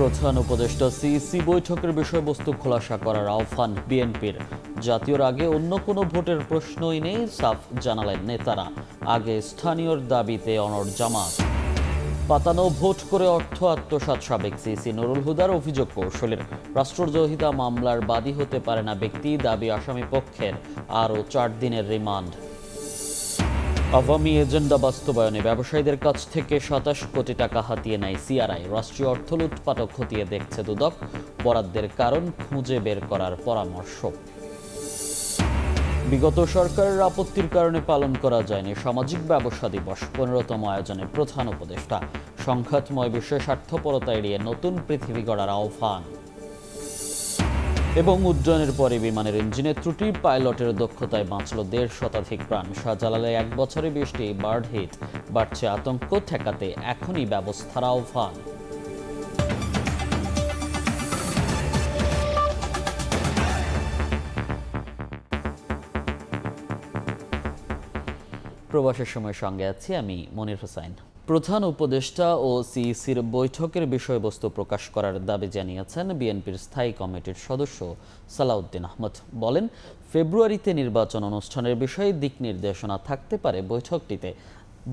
প্রধান উপদেষ্টা সিইসি বৈঠকের বিষয়বস্তু খোলাসা করার আহ্বান বিএনপির। জাতীয়র আগে অন্য কোনো ভোটের প্রশ্নই নেই, সাফ জানালেন নেতারা। আগে স্থানীয়র দাবিতে অনড় জামাত। পাতানো ভোট করে অর্থ আত্মসাৎ সাবেক সিইসি নুরুল হুদার অভিযোগ কৌশলের। রাষ্ট্রদ্রোহিতা মামলার বাদী হতে পারে না ব্যক্তি, দাবি আসামি পক্ষের। আরও 4 দিনের রিমান্ড। আওয়ামী এজেন্ডা বাস্তবায়নে ব্যবসায়ীদের কাছ থেকে 27 কোটি টাকা হাতিয়ে নেয় সিআরআই। রাষ্ট্রীয় অর্থ লুটপাট খতিয়ে দেখছে দুদক। বরাদ্দের কারণ খুঁজে বের করার পরামর্শ। বিগত সরকারের আপত্তির কারণে পালন করা যায়নি সামাজিক ব্যবসা দিবস। 15তম আয়োজনে প্রধান উপদেষ্টা। সংঘাতময় বিশ্বে স্বার্থপরতা এড়িয়ে নতুন পৃথিবী গড়ার আহ্বান। এবং উড্ডয়নের পরে বিমানের ইঞ্জিনের ত্রুটি, পাইলটের দক্ষতায় বাঁচল 1.5 শতাধিক প্রাণ। শাহজালালে 1 বছরে 20টি বার্ড হিট। বাড়ছে আতঙ্ক, ঠেকাতে এখনই ব্যবস্থার আহ্বান। প্রবাসের সময় সঙ্গে আছি আমি মনির হোসেন। প্রধান উপদেষ্টা ও সিইসির বৈঠকের বিষয়বস্তু প্রকাশ করার দাবি জানিয়েছেন বিএনপির স্থায়ী কমিটির সদস্য সালাউদ্দিন আহমদ। বলেন, ফেব্রুয়ারিতে নির্বাচন অনুষ্ঠানের বিষয়ে দিক নির্দেশনা থাকতে পারে বৈঠকটিতে।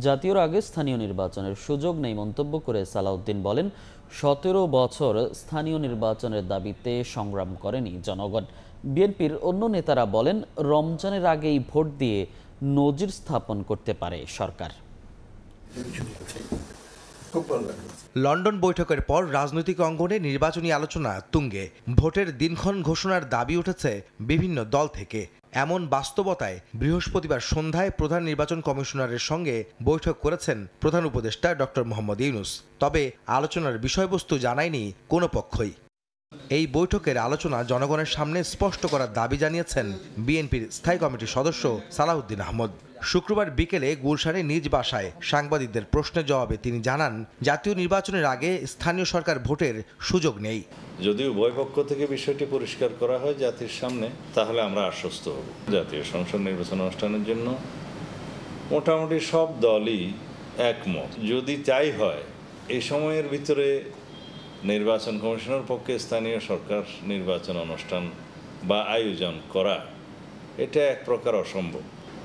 জাতীয়র আগে স্থানীয় নির্বাচনের সুযোগ নেই মন্তব্য করে সালাউদ্দিন বলেন, 17 বছর স্থানীয় নির্বাচনের দাবিতে সংগ্রাম করেনি জনগণ। বিএনপির অন্য নেতারা বলেন, রমজানের আগেই ভোট দিয়ে নজির স্থাপন করতে পারে সরকার। লন্ডন বৈঠকের পর রাজনৈতিক অঙ্গনে নির্বাচনী আলোচনা তুঙ্গে। ভোটের দিনক্ষণ ঘোষণার দাবি উঠেছে বিভিন্ন দল থেকে। এমন বাস্তবতায় বৃহস্পতিবার সন্ধ্যায় প্রধান নির্বাচন কমিশনারের সঙ্গে বৈঠক করেছেন প্রধান উপদেষ্টা ডক্টর মোহাম্মদ ইউনূস। তবে আলোচনার বিষয়বস্তু জানায়নি কোনো পক্ষই। এই বৈঠকের আলোচনা জনগণের সামনে স্পষ্ট করার দাবি জানিয়েছেন বিএনপির স্থায়ী কমিটির সদস্য সালাউদ্দিন আহমদ। শুক্রবার বিকেলে গুলশানে নিজ বাসায় সাংবাদিকদের প্রশ্নের জবাবে তিনি জানান, জাতীয় নির্বাচনের আগে স্থানীয় সরকার ভোটের সুযোগ নেই। যদি উভয় পক্ষ থেকে বিষয়টি পরিষ্কার করা হয় জাতির সামনে, তাহলে আমরা আশ্বস্ত হব। জাতীয় সংসদ নির্বাচন অনুষ্ঠানের জন্য মোটামুটি সব দলই একমত। যদি তাই হয়, এই সময়ের ভিতরে নির্বাচন কমিশনের পক্ষে স্থানীয় সরকার নির্বাচন অনুষ্ঠান বা আয়োজন করা এটা এক প্রকার অসম্ভব।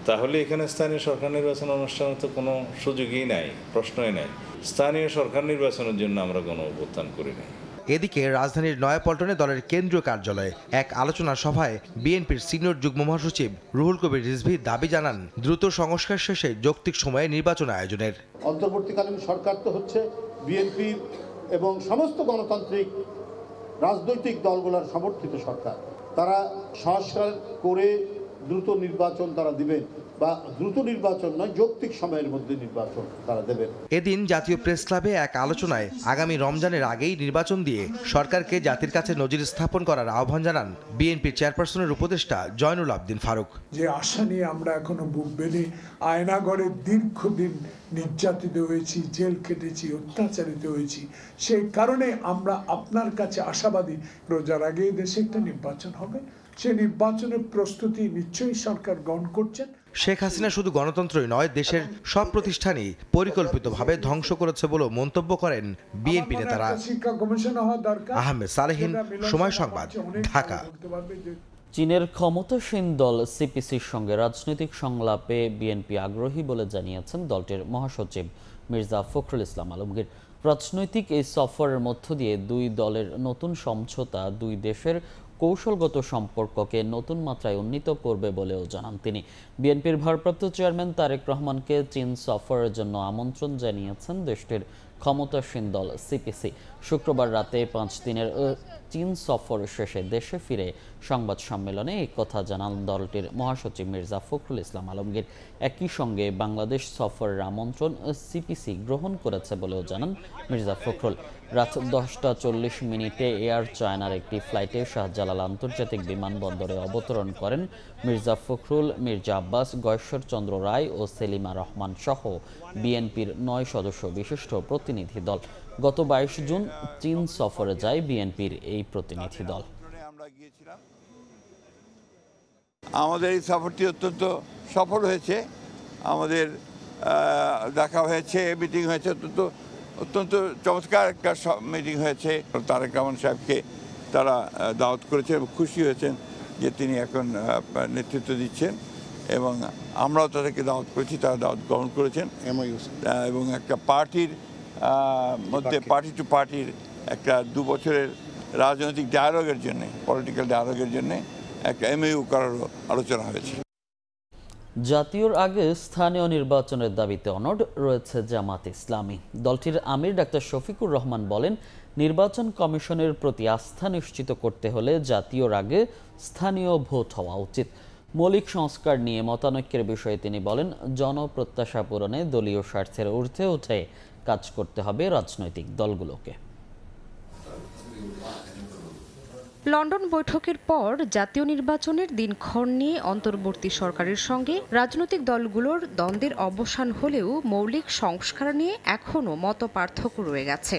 তাহলে এখানে স্থানীয় সরকার নির্বাচন অনুষ্ঠানের তো কোনো সুযোগই নাই, প্রশ্নই নাই। স্থানীয় সরকার নির্বাচনের জন্য আমরা কোনো অভ্যুত্থান করি নাই। এদিকে রাজধানীর নয়াপল্টনে দলের কেন্দ্রীয় কার্যালয়ে এক আলোচনা সভায় বিএনপির সিনিয়র যুগ্ম মহাসচিব রুহুল কবির রিজভী দাবি জানান, দ্রুত সংস্কার শেষে যৌক্তিক সময়ে নির্বাচন আয়োজনের। অন্তর্বর্তীকালীন সরকার তো হচ্ছে বিএনপির এবং সমস্ত গণতান্ত্রিক রাজনৈতিক দলগুলোর সমর্থিত সরকার। তারা সংস্কার করে দ্রুত নির্বাচন তারা দিবেন, বা দ্রুত নির্বাচন নয়, যৌক্তিক সময়ের মধ্যে নির্বাচন তারা দেবেন। এদিন জাতীয় প্রেস ক্লাবে এক আলোচনায় আগামী রমজানের আগেই নির্বাচন দিয়ে সরকারকে জাতির কাছে নজির স্থাপন করার আহ্বান জানান বিএনপির চেয়ারপারসনের উপদেষ্টা জয়নুল আবদিন ফারুক। যে আশা নিয়ে আমরা এখনো বুক বেঁধে আয়নাগড়ে দীর্ঘদিন নির্যাতিত হয়েছি, জেল কেটেছি, অত্যাচারিত হয়েছি, সেই কারণে আমরা আপনার কাছে আশাবাদী রোজার আগে দেশে একটা নির্বাচন হবে। সেই নির্বাচনের প্রস্তুতি নিশ্চয়ই সরকার গ্রহণ করছেন। শেখ হাসিনা শুধু গণতন্ত্রই নয়, দেশের সব প্রতিষ্ঠানই পরিকল্পিতভাবে ধ্বংস করেছে বলেও মন্তব্য করেন বিএনপি নেতারা। আহমেদ সালেহীন, সময় সংবাদ, ঢাকা। চীনের ক্ষমতাসীন দল সিপিসির সঙ্গে রাজনৈতিক সংলাপে বিএনপি আগ্রহী বলে জানিয়েছেন দলটির মহাসচিব মির্জা ফখরুল ইসলাম আলমগীর। রাজনৈতিক এই সফরের মধ্য দিয়ে দুই দলের নতুন সমঝোতা দুই দেশের কৌশলগত সম্পর্ককে নতুন মাত্রায় উন্নীত করবে বলেও জানান তিনি। বিএনপির ভারপ্রাপ্ত চেয়ারম্যান তারেক রহমানকে চীন সফরের জন্য আমন্ত্রণ জানিয়েছেন দেশটির ক্ষমতাসীন দল সিপিসি। শুক্রবার রাতে 5 দিনের চীন সফর শেষে দেশে ফিরে সংবাদ সম্মেলনে এই কথা জানান দলটির মহাসচিব মির্জা ফখরুল ইসলাম আলমগীর। একই সঙ্গে বাংলাদেশ সফরের আমন্ত্রণ সিপিসি গ্রহণ করেছে বলেও জানান মির্জা ফখরুল। রাত 10:40 এয়ার চায়নার একটি ফ্লাইটে শাহজালাল আন্তর্জাতিক বিমানবন্দরে অবতরণ করেন মির্জা ফখরুল, মির্জা আব্বাস, গয়েশ্বর চন্দ্র রায় ও সেলিমা রহমান সহ বিএনপির 9 সদস্য বিশিষ্ট প্রতিনিধি দল। গত 22 জুন চীন সফরে যায় বিএনপির এই প্রতিনিধি দল। আমাদের এই সফরটি অত্যন্ত সফল হয়েছে। আমাদের দেখা হয়েছে, মিটিং হয়েছে অত্যন্ত অত্যন্ত চমৎকার একটা মিটিং হয়েছে। তারেক রহমান সাহেবকে তারা দাওয়াত করেছেন এবং খুশি হয়েছেন যে তিনি এখন নেতৃত্ব দিচ্ছেন, এবং আমরাও তাদেরকে দাওয়াত করেছি, তারা দাওয়াত গ্রহণ করেছেন এবং একটা পার্টির মধ্যে পার্টি টু পার্টির একটা 2 বছরের রাজনৈতিক ডায়ালগের জন্য, পলিটিক্যাল ডায়ালগের জন্য একটা MOU করারও আলোচনা হয়েছে। জাতীয়র আগে স্থানীয় নির্বাচনের দাবিতে অনড় রয়েছে জামাত ইসলামী। দলটির আমির ডাক্তার শফিকুর রহমান বলেন, নির্বাচন কমিশনের প্রতি আস্থা নিশ্চিত করতে হলে জাতীয়র আগে স্থানীয় ভোট হওয়া উচিত। মৌলিক সংস্কার নিয়ে মতানৈক্যের বিষয়ে তিনি বলেন, জনপ্রত্যাশা পূরণে দলীয় স্বার্থের ঊর্ধ্বে উঠে কাজ করতে হবে রাজনৈতিক দলগুলোকে। লন্ডন বৈঠকের পর জাতীয় নির্বাচনের দিনক্ষণ নিয়ে অন্তর্বর্তী সরকারের সঙ্গে রাজনৈতিক দলগুলোর দ্বন্দ্বের অবসান হলেও মৌলিক সংস্কার নিয়ে এখনও মতপার্থক্য রয়ে গেছে।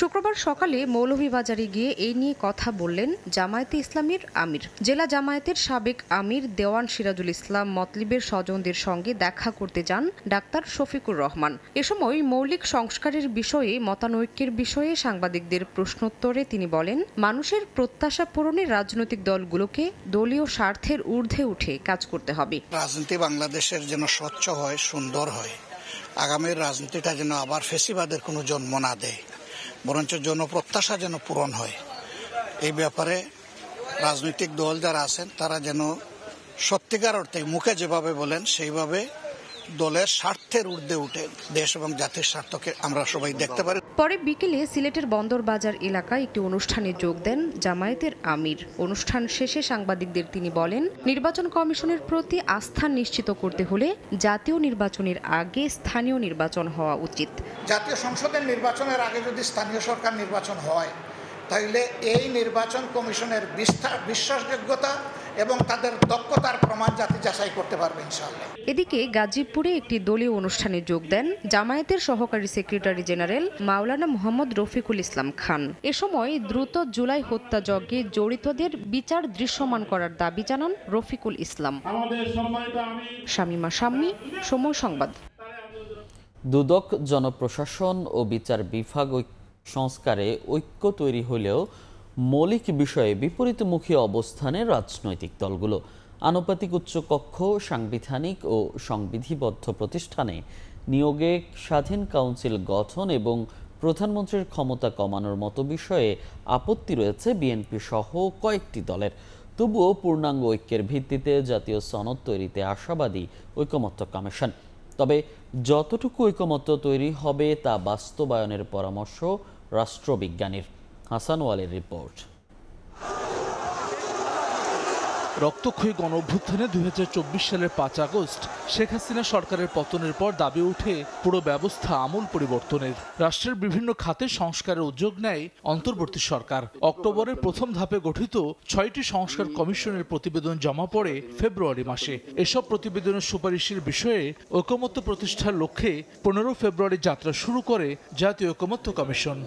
শুক্রবার সকালে মৌলভীবাজারে গিয়ে এই নিয়ে কথা বললেন জামায়াতে ইসলামীর আমির। জেলা জামায়াতের সাবেক আমির দেওয়ান সিরাজুল ইসলাম মতলিবের স্বজনদের সঙ্গে দেখা করতে যান ডাক্তার শফিকুর রহমান। এ সময় মৌলিক সংস্কারের বিষয়ে মতানৈক্যের বিষয়ে সাংবাদিকদের প্রশ্নোত্তরে তিনি বলেন, মানুষের প্রত্যাশা পূরণে রাজনৈতিক দলগুলোকে দলীয় স্বার্থের ঊর্ধ্বে উঠে কাজ করতে হবে। রাজনীতি বাংলাদেশের যেন স্বচ্ছ হয়, সুন্দর হয়, আগামীর রাজনীতিটা যেন আবার ফেসিবাদের কোনো জন্ম না দেয়, বরঞ্চ জনপ্রত্যাশা যেন পূরণ হয়। এই ব্যাপারে রাজনৈতিক দল যারা আছেন তারা যেন সত্যিকার অর্থে মুখে যেভাবে বলেন সেইভাবে দলের স্বার্থের ঊর্ধ্বে উঠে দেশ এবং জাতির স্বার্থকে আমরা সবাই দেখতে পারি। পরে বিকেলে সিলেটের বন্দরবাজার এলাকায় একটি অনুষ্ঠানে যোগ দেন জামায়াতের আমির। অনুষ্ঠান শেষে সাংবাদিকদের তিনি বলেন, নির্বাচন কমিশনের প্রতি আস্থা নিশ্চিত করতে হলে জাতীয় নির্বাচনের আগে স্থানীয় নির্বাচন হওয়া উচিত। জাতীয় সংসদের নির্বাচনের আগে যদি স্থানীয় সরকার নির্বাচন হয়, তাহলে এই নির্বাচন কমিশনের বিশ্বাসযোগ্যতা এবং তাদের দক্ষতার প্রমাণ জাতি যাচাই করতে পারবে ইনশাআল্লাহ। এদিকে গাজীপুরে একটি দলীয় অনুষ্ঠানে যোগ দেন জামায়াতের সহকারী সেক্রেটারি জেনারেল মাওলানা মোহাম্মদ রফিকুল ইসলাম খান। এ সময় দ্রুত জুলাই হত্যাযজ্ঞে জড়িতদের বিচার দৃশ্যমান করার দাবি জানান রফিকুল ইসলাম। শামীমা শাম্মী, সময় সংবাদ। দুদক জনপ্রশাসন ও বিচার বিভাগ সংস্কারে ঐক্য তৈরি হলেও মৌলিক বিষয়ে বিপরীতমুখী অবস্থানে রাজনৈতিক দলগুলো। আনুপাতিক উচ্চকক্ষ, সাংবিধানিক ও সংবিধিবদ্ধ প্রতিষ্ঠানে নিয়োগে স্বাধীন কাউন্সিল গঠন এবং প্রধানমন্ত্রীর ক্ষমতা কমানোর মতো বিষয়ে আপত্তি রয়েছে বিএনপি সহ কয়েকটি দলের। তবুও পূর্ণাঙ্গ ঐক্যের ভিত্তিতে জাতীয় সনদ তৈরিতে আশাবাদী ঐকমত্য কমিশন। তবে যতটুকু ঐকমত্য তৈরি হবে তা বাস্তবায়নের পরামর্শ রাষ্ট্রবিজ্ঞানীর। হাসান ওয়ালের রিপোর্ট। রক্তক্ষয়ী গণঅভ্যুত্থানে 2024 সালের 5 আগস্ট শেখ হাসিনা সরকারের পতনের পর দাবি ওঠে পুরো ব্যবস্থা আমূল পরিবর্তনের। রাষ্ট্রের বিভিন্ন খাতে সংস্কারের উদ্যোগ নেয় অন্তর্বর্তী সরকার। অক্টোবরের প্রথম ধাপে গঠিত 6টি সংস্কার কমিশনের প্রতিবেদন জমা পড়ে ফেব্রুয়ারি মাসে। এসব প্রতিবেদনের সুপারিশের বিষয়ে ঐকমত্য প্রতিষ্ঠার লক্ষ্যে 15 ফেব্রুয়ারি যাত্রা শুরু করে জাতীয় ঐকমত্য কমিশন।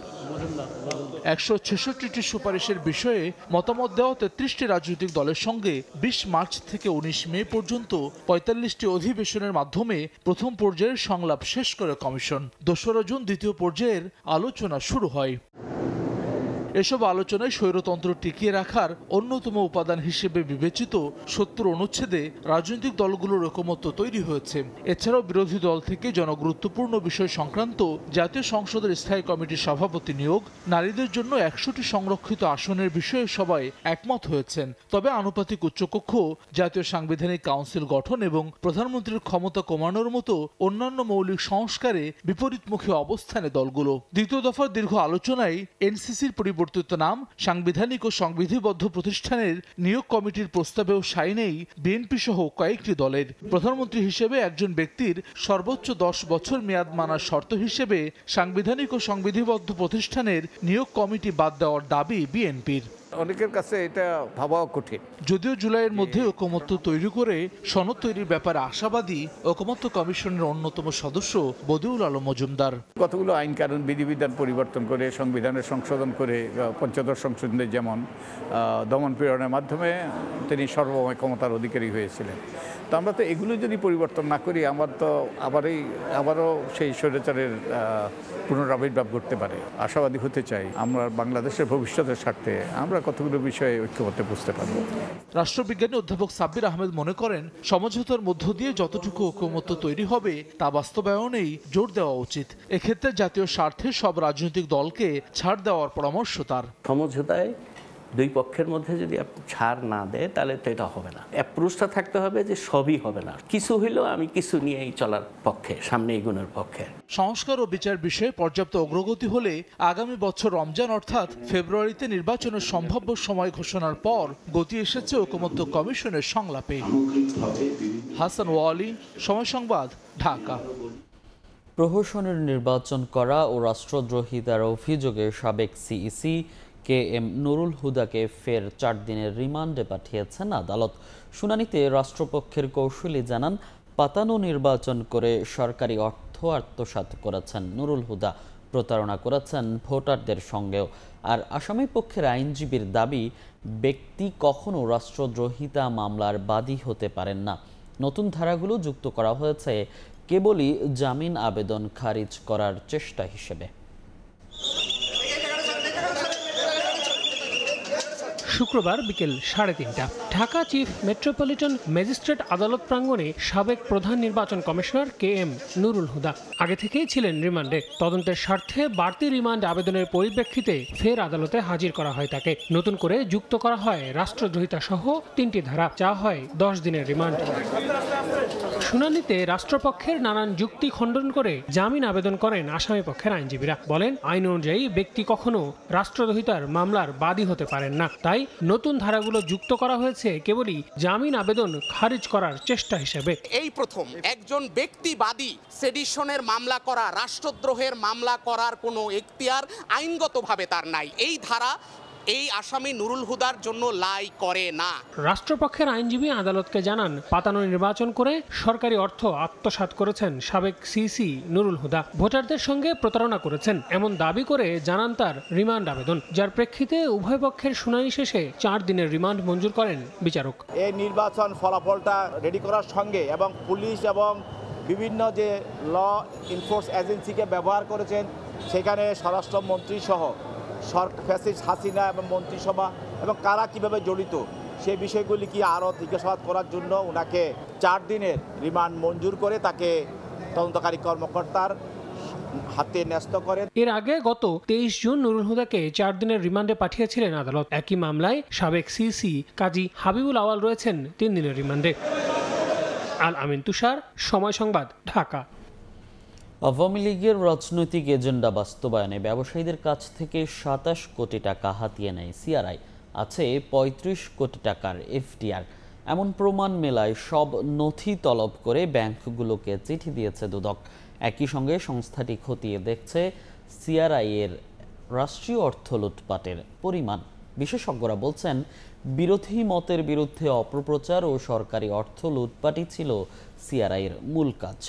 166টি সুপারিশের বিষয়ে মতামত দেওয়া 33টি রাজনৈতিক দলের সঙ্গে 20 মার্চ থেকে 19 মে পর্যন্ত 45টি অধিবেশনের মাধ্যমে প্রথম পর্যায়ের সংলাপ শেষ করে কমিশন। 2রা জুন দ্বিতীয় পর্যায়ের আলোচনা শুরু হয়। এসব আলোচনায় স্বৈরতন্ত্র টিকিয়ে রাখার অন্যতম উপাদান হিসেবে বিবেচিত 70 অনুচ্ছেদে রাজনৈতিক দলগুলোর ঐকমত্য তৈরি হয়েছে। এছাড়াও বিরোধী দল থেকে জনগুরুত্বপূর্ণ বিষয় সংক্রান্ত জাতীয় সংসদের স্থায়ী কমিটির সভাপতি নিয়োগ, নারীদের জন্য 100টি সংরক্ষিত আসনের বিষয়ে সবাই একমত হয়েছেন। তবে আনুপাতিক উচ্চকক্ষ, জাতীয় সাংবিধানিক কাউন্সিল গঠন এবং প্রধানমন্ত্রীর ক্ষমতা কমানোর মতো অন্যান্য মৌলিক সংস্কারে বিপরীতমুখী অবস্থানে দলগুলো। দ্বিতীয় দফার দীর্ঘ আলোচনায় এনসিসির পরিবর্তিত নাম, সাংবিধানিক ও সংবিধিবদ্ধ প্রতিষ্ঠানের নিয়োগ কমিটির প্রস্তাবেও সাই নেই বিএনপি সহ কয়েকটি দলের। প্রধানমন্ত্রী হিসেবে একজন ব্যক্তির সর্বোচ্চ 10 বছর মেয়াদ মানার শর্ত হিসেবে সাংবিধানিক ও সংবিধিবদ্ধ প্রতিষ্ঠানের নিয়োগ কমিটি বাদ দেওয়ার দাবি বিএনপির। অনেকের কাছে এটা ভাবাও কঠিন। যদিও জুলাইয়ের মধ্যে ঐকমত্য তৈরি করে সনদ তৈরির ব্যাপারে আশাবাদী ঐকমত্য কমিশনের অন্যতম সদস্য বদিউল আলম মজুমদার। কতগুলো আইন কানুন বিধিবিধান পরিবর্তন করে সংবিধানের সংশোধন করে পঞ্চদশ সংশোধনে যেমন দমন পীড়নের মাধ্যমে তিনি সর্বময় ক্ষমতার অধিকারী হয়েছিলেন। তো আমরা তো এগুলো যদি পরিবর্তন না করি আমার তো আবারও সেই স্বৈরাচারের পুনরাবির্ভাব ঘটতে পারে। আশাবাদী হতে চাই আমরা বাংলাদেশের ভবিষ্যতের স্বার্থে আমরা কতগুলো বিষয়ে ঐক্যমত্যে বুঝতে পারব। রাষ্ট্রবিজ্ঞানী অধ্যাপক সাব্বির আহমেদ মনে করেন সমঝোতার মধ্য দিয়ে যতটুকু ঐকমত্য তৈরি হবে তা বাস্তবায়নেই জোর দেওয়া উচিত। এক্ষেত্রে জাতীয় স্বার্থে সব রাজনৈতিক দলকে ছাড় দেওয়ার পরামর্শ তার। সমঝোতায় দুই পক্ষের মধ্যে যদি ছাড় না দেয় তাহলে তো এটা হবে না। অ্যাপ্রোচটা থাকতে হবে যে সবই হবে না, কিছু হইলেও আমি কিছু নিয়েই চলার পক্ষে, সামনে এগোনোর পক্ষে। সংস্কার ও বিচার বিষয়ে পর্যাপ্ত অগ্রগতি হলে আগামী বছর রমজান অর্থাৎ ফেব্রুয়ারিতে নির্বাচনের সম্ভাব্য সময় ঘোষণার পর গতি এসেছে ঐকমত্য কমিশনের সংলাপে। হাসান ওয়ালি, সময় সংবাদ, ঢাকা। প্রহসনের নির্বাচন করা ও রাষ্ট্রদ্রোহিতার অভিযোগে সাবেক সিইসি KM নুরুল হুদাকে ফের 4 দিনের রিমান্ডে পাঠিয়েছেন আদালত। শুনানিতে রাষ্ট্রপক্ষের কৌশলী জানান, পাতানো নির্বাচন করে সরকারি অর্থ আত্মসাৎ করেছেন নুরুল হুদা, প্রতারণা করেছেন ভোটারদের সঙ্গেও। আর আসামি পক্ষের আইনজীবীর দাবি, ব্যক্তি কখনো রাষ্ট্রদ্রোহিতা মামলার বাদী হতে পারেন না। নতুন ধারাগুলো যুক্ত করা হয়েছে কেবলই জামিন আবেদন খারিজ করার চেষ্টা হিসেবে। শুক্রবার বিকেল 3:30টা ঢাকা চিফ মেট্রোপলিটন ম্যাজিস্ট্রেট আদালত প্রাঙ্গণে সাবেক প্রধান নির্বাচন কমিশনার KM নুরুল হুদা আগে থেকেই ছিলেন রিমান্ডে। তদন্তের স্বার্থে বাড়তি রিমান্ড আবেদনের পরিপ্রেক্ষিতে ফের আদালতে হাজির করা হয় তাকে। নতুন করে যুক্ত করা হয় রাষ্ট্রদ্রোহিতা সহ 3টি ধারা, চা হয় 10 দিনের রিমান্ড। শুনানিতে রাষ্ট্রপক্ষের নানান যুক্তি খণ্ডন করে জামিন আবেদন করেন আসামি পক্ষের আইনজীবীরা। বলেন, আইন অনুযায়ী ব্যক্তি কখনো রাষ্ট্রদ্রোহিতার মামলার বাদী হতে পারেন না, তাই নতুন ধারাগুলো যুক্ত করা হয়েছে কেবলই জামিন আবেদন খারিজ করার চেষ্টা হিসেবে। এই প্রথম একজন ব্যক্তিবাদী সেডিশনের মামলা করা, রাষ্ট্রদ্রোহের মামলা করার কোনো এখতিয়ার আইনগতভাবে তার নাই। এই ধারা এই আসামি নুরুল হুদার জন্য লাই করে না। রাষ্ট্রপক্ষের আইনজীবী আদালতকে জানান, পাতানো নির্বাচন করে সরকারি অর্থ আত্মসাৎ করেছেন সাবেক সিইসি নুরুল হুদা, ভোটারদের সঙ্গে প্রতারণা করেছেন এমন দাবি করে জানান তার রিমান্ড আবেদন, যার প্রেক্ষিতে উভয় পক্ষের শুনানি শেষে 4 দিনের রিমান্ড মঞ্জুর করেন বিচারক। এই নির্বাচন ফলাফলটা রেডি করার সঙ্গে এবং পুলিশ এবং বিভিন্ন যে ল এজেন্সিকে ব্যবহার করেছেন, সেখানে স্বরাষ্ট্রমন্ত্রী সহ ফ্যাসিস্ট হাসিনা এবং মন্ত্রিসভা এবং কারা কিভাবে জড়িত সেই বিষয়গুলি কি আরও জিজ্ঞাসাবাদ করার জন্য ওনাকে 4 দিনের রিমান্ড মঞ্জুর করে তাকে তদন্তকারী কর্মকর্তার হাতে ন্যস্ত করে। এর আগে গত 23 জুন নুরুল হুদাকে 4 দিনের রিমান্ডে পাঠিয়েছিলেন আদালত। একই মামলায় সাবেক সিইসি কাজী হাবিবুল আওয়াল রয়েছেন 3 দিনের রিমান্ডে। আল আমিন তুষার, সময় সংবাদ, ঢাকা। আওয়ামী লীগের রাজনৈতিক এজেন্ডা বাস্তবায়নে ব্যবসায়ীদের কাছ থেকে 27 কোটি টাকা হাতিয়ে নেয় সিআরআই। আছে 35 কোটি টাকার এফডিআর। এমন প্রমাণ মেলায় সব নথি তলব করে ব্যাংকগুলোকে চিঠি দিয়েছে দুদক। একই সঙ্গে সংস্থাটি খতিয়ে দেখছে সিআরআই এর রাষ্ট্রীয় অর্থ লুটপাটের পরিমাণ। বিশেষজ্ঞরা বলছেন, বিরোধী মতের বিরুদ্ধে অপপ্রচার ও সরকারি অর্থ লুটপাটই ছিল সিআরআই এর মূল কাজ।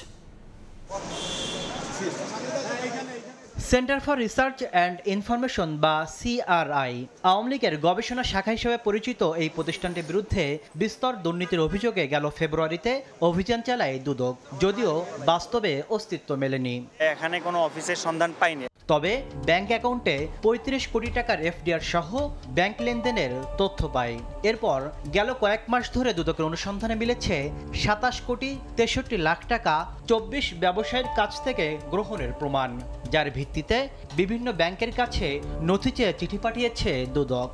Centre for research and information বা সিআরআই আওয়ামী লীগের গবেষণা শাখা হিসেবে পরিচিত এই প্রতিষ্ঠানটির বিরুদ্ধে বিস্তর দুর্নীতির অভিযোগে গেল ফেব্রুয়ারিতে অভিযান চালায় দুদক, যদিও বাস্তবে অস্তিত্ব মেলেনি। এখানে কোনো অফিসের সন্ধান পাইনি। তবে ব্যাংক অ্যাকাউন্টে 35 কোটি টাকার এফডিআর সহ ব্যাংক লেনদেনের তথ্য পায়। এরপর গেল কয়েক মাস ধরে দুদকের অনুসন্ধানে মিলেছে 27 কোটি 63 লাখ টাকা 24 ব্যবসায়ীর কাছ থেকে গ্রহণের প্রমাণ, যার ভিত্তিতে বিভিন্ন ব্যাংকের কাছে নথি চেয়ে চিঠি পাঠিয়েছে দুদক।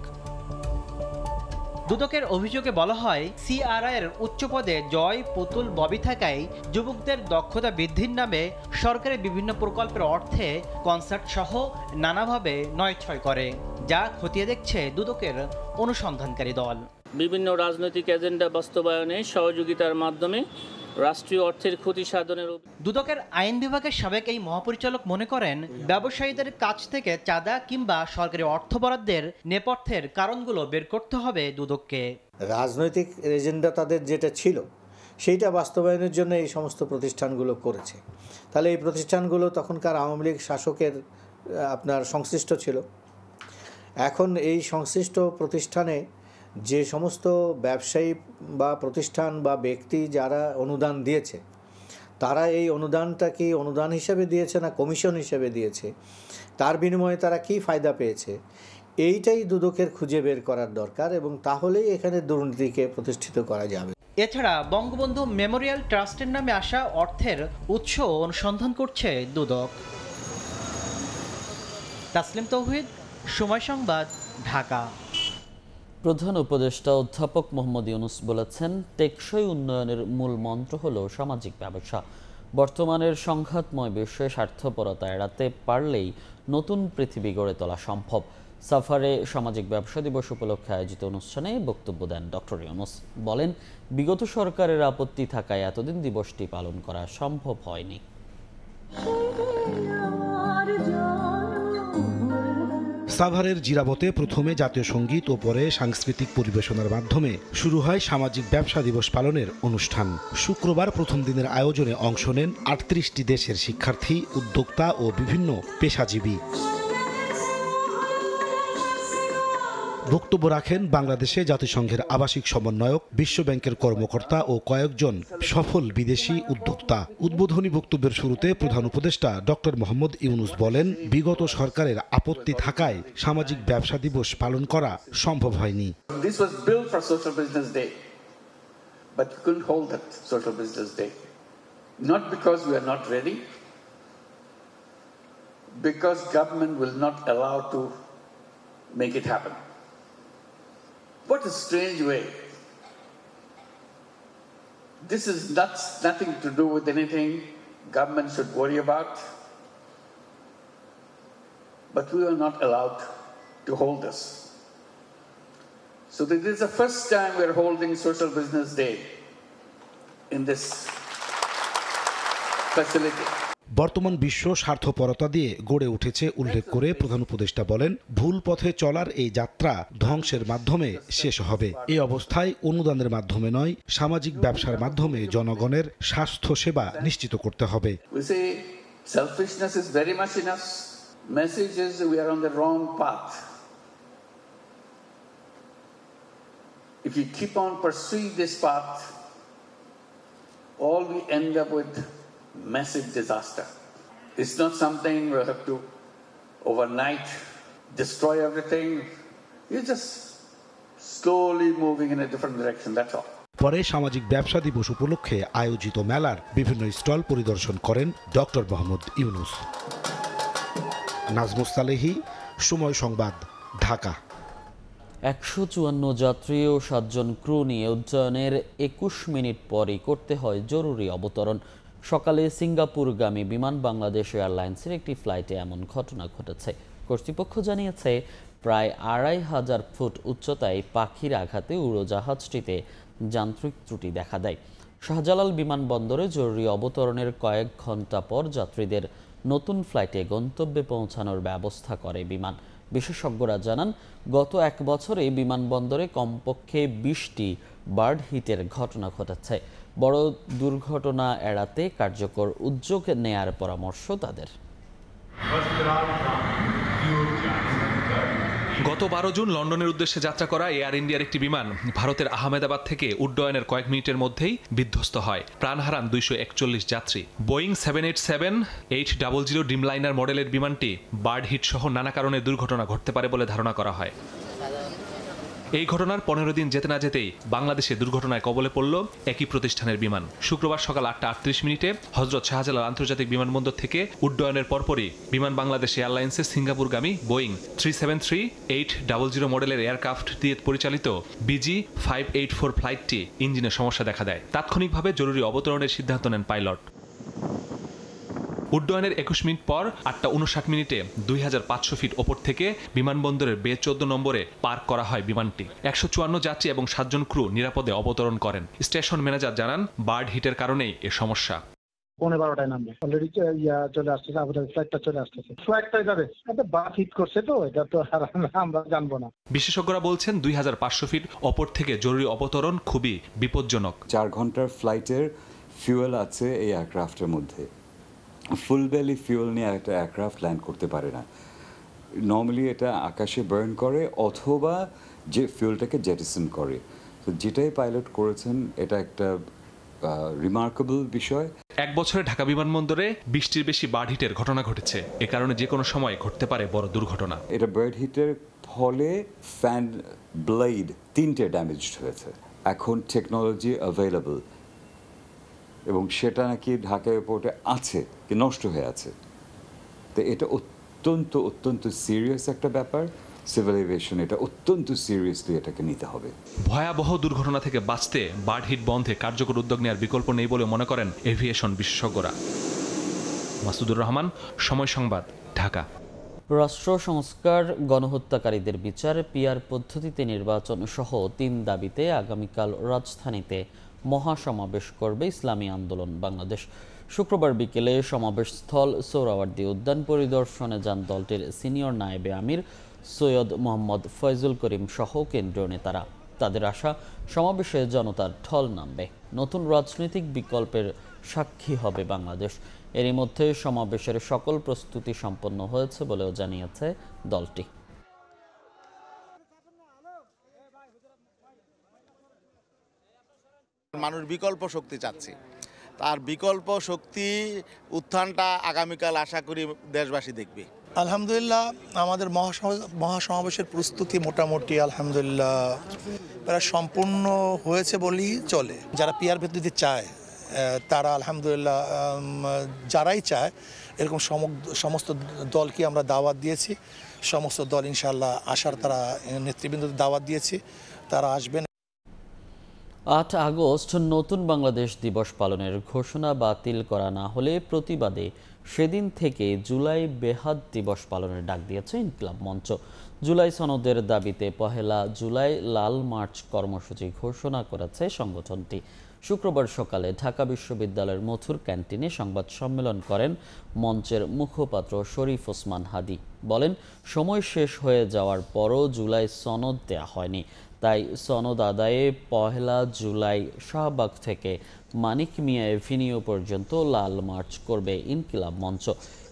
দুদকের অভিযোগে বলা হয়, সিআরআইয়ের উচ্চ পদে জয়, পুতুল, ববি থাকায় যুবকদের দক্ষতা বৃদ্ধির নামে সরকারের বিভিন্ন প্রকল্পের অর্থে কনসার্ট সহ নানাভাবে নয়ছয় করে, যা খতিয়ে দেখছে দুদকের অনুসন্ধানকারী দল। বিভিন্ন রাজনৈতিক এজেন্ডা বাস্তবায়নে সহযোগিতার মাধ্যমে রাষ্ট্রীয় অর্থের ক্ষতি সাধনের। দুদকের আইন বিভাগের সাবেক এই মহাপরিচালক মনে করেন, ব্যবসায়ীদের কাছ থেকে চাঁদা কিংবা সরকারি অর্থ বরাদ্দের নেপথ্যের কারণগুলো বের করতে হবে দুদককে। রাজনৈতিক এজেন্ডা তাদের যেটা ছিল সেইটা বাস্তবায়নের জন্য এই সমস্ত প্রতিষ্ঠানগুলো করেছে। তাহলে এই প্রতিষ্ঠানগুলো তখনকার আওয়ামী লীগ শাসকের আপনার সংশ্লিষ্ট ছিল। এখন এই সংশ্লিষ্ট প্রতিষ্ঠানে যে সমস্ত ব্যবসায়ী বা প্রতিষ্ঠান বা ব্যক্তি যারা অনুদান দিয়েছে, তারা এই অনুদানটা কি অনুদান হিসেবে দিয়েছে না কমিশন হিসেবে দিয়েছে, তার বিনিময়ে তারা কি ফায়দা পেয়েছে, এইটাই দুদকের খুঁজে বের করার দরকার, এবং তাহলেই এখানে দুর্নীতিকে প্রতিষ্ঠিত করা যাবে। এছাড়া বঙ্গবন্ধু মেমোরিয়াল ট্রাস্টের নামে আসা অর্থের উৎস অনুসন্ধান করছে দুদক। তাসলিম তৌহিদ, সময় সংবাদ, ঢাকা। প্রধান উপদেষ্টা অধ্যাপক মোহাম্মদ ইউনূস বলেছেন, টেকসই উন্নয়নের মূল মন্ত্র হলো সামাজিক ব্যবসা। বর্তমানের সংঘাতময় বিশ্বে স্বার্থপরতা এড়াতে পারলেই নতুন পৃথিবী গড়ে তোলা সম্ভব। সাফারে সামাজিক ব্যবসা দিবস উপলক্ষে আয়োজিত অনুষ্ঠানে বক্তব্য দেন ডক্টর ইউনূস। বলেন, বিগত সরকারের আপত্তি থাকায় এতদিন দিবসটি পালন করা সম্ভব হয়নি। সাভারের জিরাবতে প্রথমে জাতীয় সঙ্গীত ও পরে সাংস্কৃতিক পরিবেশনার মাধ্যমে শুরু হয় সামাজিক ব্যবসা দিবস পালনের অনুষ্ঠান। শুক্রবার প্রথম দিনের আয়োজনে অংশ নেন ৩৮টি দেশের শিক্ষার্থী, উদ্যোক্তা ও বিভিন্ন পেশাজীবী। বক্তব্য রাখেন বাংলাদেশে জাতিসংঘের আবাসিক সমন্বয়ক, বিশ্বব্যাংকের কর্মকর্তা ও কয়েকজন সফল বিদেশি উদ্যোক্তা। উদ্বোধনী বক্তব্যের শুরুতে প্রধান উপদেষ্টা ডক্টর মোহাম্মদ ইউনূস বলেন, বিগত সরকারের আপত্তি থাকায় সামাজিক ব্যবসা দিবস পালন করা সম্ভব হয়নি। This was built for Social Business Day, but you couldn't hold that Social Business Day. Not because we are not ready, because government will not allow to make it happen. What a strange way. This is nothing to do with anything government should worry about. But we are not allowed to hold this. So this is the first time we are holding Social Business Day in this facility. বর্তমান বিশ্ব স্বার্থপরতা দিয়ে গড়ে উঠেছে উল্লেখ করে প্রধান উপদেষ্টা বলেন, ভুল পথে চলার এই যাত্রা ধ্বংসের মাধ্যমে শেষ হবে। এই অবস্থায় অনুদানের মাধ্যমে নয়, সামাজিক ব্যবসার মাধ্যমে জনগণের স্বাস্থ্য সেবা নিশ্চিত করতে হবে। We say selfishness is very much in us. Message is we are on the wrong path. If we keep on pursuing this path, all we end up with massive disaster. It's not something we have to overnight destroy everything. You're just slowly moving in a different direction, that's all. পরে সামাজিক ব্যবসা দিবস উপলক্ষে আয়োজিত মেলার বিভিন্ন stall পরিদর্শন করেন ডক্টর মোহাম্মদ ইউনূস। নাজমুস সালেহী, সময় সংবাদ, ঢাকা। 154 যাত্রী ও 7 জন ক্রু নিয়ে উড্ডয়নের 21 মিনিট পরই করতে হয় জরুরি অবতরণ। সকালে সিঙ্গাপুরগামী বিমান বাংলাদেশ এয়ারলাইন্সের একটি ফ্লাইটে এমন ঘটনা ঘটেছে। কর্তৃপক্ষ জানিয়েছে, প্রায় 2500 ফুট উচ্চতায় পাখির আঘাতে উড়োজাহাজটিতে যান্ত্রিক ত্রুটি দেখা দেয়। শাহজালাল বিমানবন্দরে জরুরি অবতরণের কয়েক ঘন্টা পর যাত্রীদের নতুন ফ্লাইটে গন্তব্যে পৌঁছানোর ব্যবস্থা করে বিমান। বিশেষজ্ঞরা জানান, গত 1 বছরে বিমানবন্দরে কমপক্ষে 20টি বার্ড হিটের ঘটনা ঘটেছে। বড় দুর্ঘটনা এড়াতে কার্যকর উদ্যোগ নেয়ার পরামর্শ তাদের। গত 12 জুন লন্ডনের উদ্দেশ্যে যাত্রা করা এয়ার ইন্ডিয়ার একটি বিমান ভারতের আহমেদাবাদ থেকে উড্ডয়নের কয়েক মিনিটের মধ্যেই বিধ্বস্ত হয়। প্রাণ হারান 241 যাত্রী। বোয়িং 787-800 ড্রিমলাইনার মডেলের বিমানটি বার্ড হিট সহ নানা কারণে দুর্ঘটনা ঘটতে পারে বলে ধারণা করা হয়। এই ঘটনার 15 দিন যেতে না যেতেই বাংলাদেশে দুর্ঘটনায় কবলে পড়ল একই প্রতিষ্ঠানের বিমান। শুক্রবার সকাল 8:38 হযরত শাহজালাল আন্তর্জাতিক বিমানবন্দর থেকে উড্ডয়নের পরপরই বিমান বাংলাদেশ এয়ারলাইন্সের সিঙ্গাপুরগামী বোয়িং 373-800 মডেলের এয়ারক্রাফট দিয়ে পরিচালিত BG584 ফ্লাইটটি ইঞ্জিনের সমস্যা দেখা দেয়। তাৎক্ষণিকভাবে জরুরি অবতরণের সিদ্ধান্ত নেন পাইলট। উড্ডয়নের 21 মিনিট পর 8:59 মিনিটে 2500 ফিট ওপর থেকে বিমানবন্দরের বে 14 নম্বরে পার্ক করা হয় বিমানটি। 154 যাত্রী এবং 7 জন ক্রু নিরাপদে অবতরণ করেন। স্টেশন ম্যানেজার জানান, বার্ড হিটের কারণেই এ সমস্যা। 12:15 নামবে, অলরেডি চলে আসতেছে, আবুধাবি ফ্লাইটটা চলে আসতেছে, ফ্লাইটটা যাবে, এটা বাস হিট করছে, তো এটা তো আমরা জানবো না। বিশেষজ্ঞরা বলছেন 2500 ফিট ওপর থেকে জরুরি অবতরণ খুবই বিপজ্জনক। 4 ঘন্টার ফ্লাইটের ফিউয়েল আছে এই এয়ারক্রাফটের মধ্যে। ফুল বেলি ফিউয়েল নিয়ে একটা এয়ারক্রাফট ল্যান্ড করতে পারে না। নর্মালি এটা আকাশে বার্ন করে অথবা যে ফিউয়েলটাকে জেটিসন করে। তো যেটাই পাইলট করেছেন এটা একটা রিমার্কেবল বিষয়। 1 বছরে ঢাকা বিমানবন্দরে 20টির বেশি বার্ড হিটের ঘটনা ঘটেছে। এ কারণে যে কোনো সময় ঘটতে পারে বড় দুর্ঘটনা। এটা বার্ড হিটের ফলে ফ্যান ব্লেড 3টে ড্যামেজড হয়েছে। এখন টেকনোলজি অ্যাভেলেবল এবং সেটা নাকি ঢাকা এয়ারপোর্টে আছে, কি নষ্ট হয়ে আছে। তো এটা অত্যন্ত সিরিয়াস একটা ব্যাপার। সিভিল এভিয়েশন এটা অত্যন্ত সিরিয়াসলি এটাকে নিতে হবে। ভয়াবহ দুর্ঘটনা থেকে বাঁচতে বার্ড হিট বন্ধে কার্যকর উদ্যোগ নেওয়ার বিকল্প নেই বলে মনে করেন এভিয়েশন বিশেষজ্ঞরা। মাসুদুর রহমান, সময় সংবাদ, ঢাকা। রাষ্ট্র সংস্কার, গণহত্যাকারীদের বিচার, পিআর পদ্ধতিতে নির্বাচন সহ 3 দাবিতে আগামীকাল রাজধানীতে মহাসমাবেশ করবে ইসলামী আন্দোলন বাংলাদেশ। শুক্রবার বিকেলে সমাবেশস্থল সোহরাওয়ার্দী উদ্যান পরিদর্শনে যান দলটির সিনিয়র নায়েবে আমির সৈয়দ মোহাম্মদ ফয়জুল করিম সহ কেন্দ্রীয় নেতারা। তাদের আশা, সমাবেশে জনতার ঢল নামবে, নতুন রাজনৈতিক বিকল্পের সাক্ষী হবে বাংলাদেশ। এরই মধ্যে সমাবেশের সকল প্রস্তুতি সম্পন্ন হয়েছে বলেও জানিয়েছে দলটি। মানুষ বিকল্প শক্তি চাচ্ছে, তার বিকল্প শক্তি উত্থানটা আগামীকাল আশা করি দেশবাসী দেখবে। আলহামদুলিল্লাহ, আমাদের মহাসমাবেশের প্রস্তুতি মোটামুটি আলহামদুলিল্লাহ প্রায় সম্পূর্ণ হয়েছে বলেই চলে। যারা পিআর পদ্ধতি চায় তারা আলহামদুলিল্লাহ, যারাই চায় এরকম সমস্ত দলকে আমরা দাওয়াত দিয়েছি। সমস্ত দল ইনশাআল্লাহ আসার তারা নেতৃবৃন্দদের দাওয়াত দিয়েছি, তারা আসবেন। 8 আগস্ট নতুন বাংলাদেশ দিবস পালনের ঘোষণা বাতিল করা না হলে প্রতিবাদে সেদিন থেকে জুলাই বেহাত দিবস পালনের ডাক দিয়েছে ইনকিলাব মঞ্চ। জুলাই সনদের দাবিতে 1 জুলাই লাল মার্চ কর্মসূচি ঘোষণা করেছে সংগঠনটি। শুক্রবার সকালে ঢাকা বিশ্ববিদ্যালয়ের মথুর ক্যান্টিনে সংবাদ সম্মেলন করেন মঞ্চের মুখপাত্র শরীফ ওসমান হাদি। বলেন, সময় শেষ হয়ে যাওয়ার পরও জুলাই সনদ দেয়া হয়নি, তাই সনদ আদায়ে 1 জুলাই শাহবাগ থেকে মানিক মিয়া এভিনিউ পর্যন্ত লাল মার্চ করবে ইনকিলাব মঞ্চ।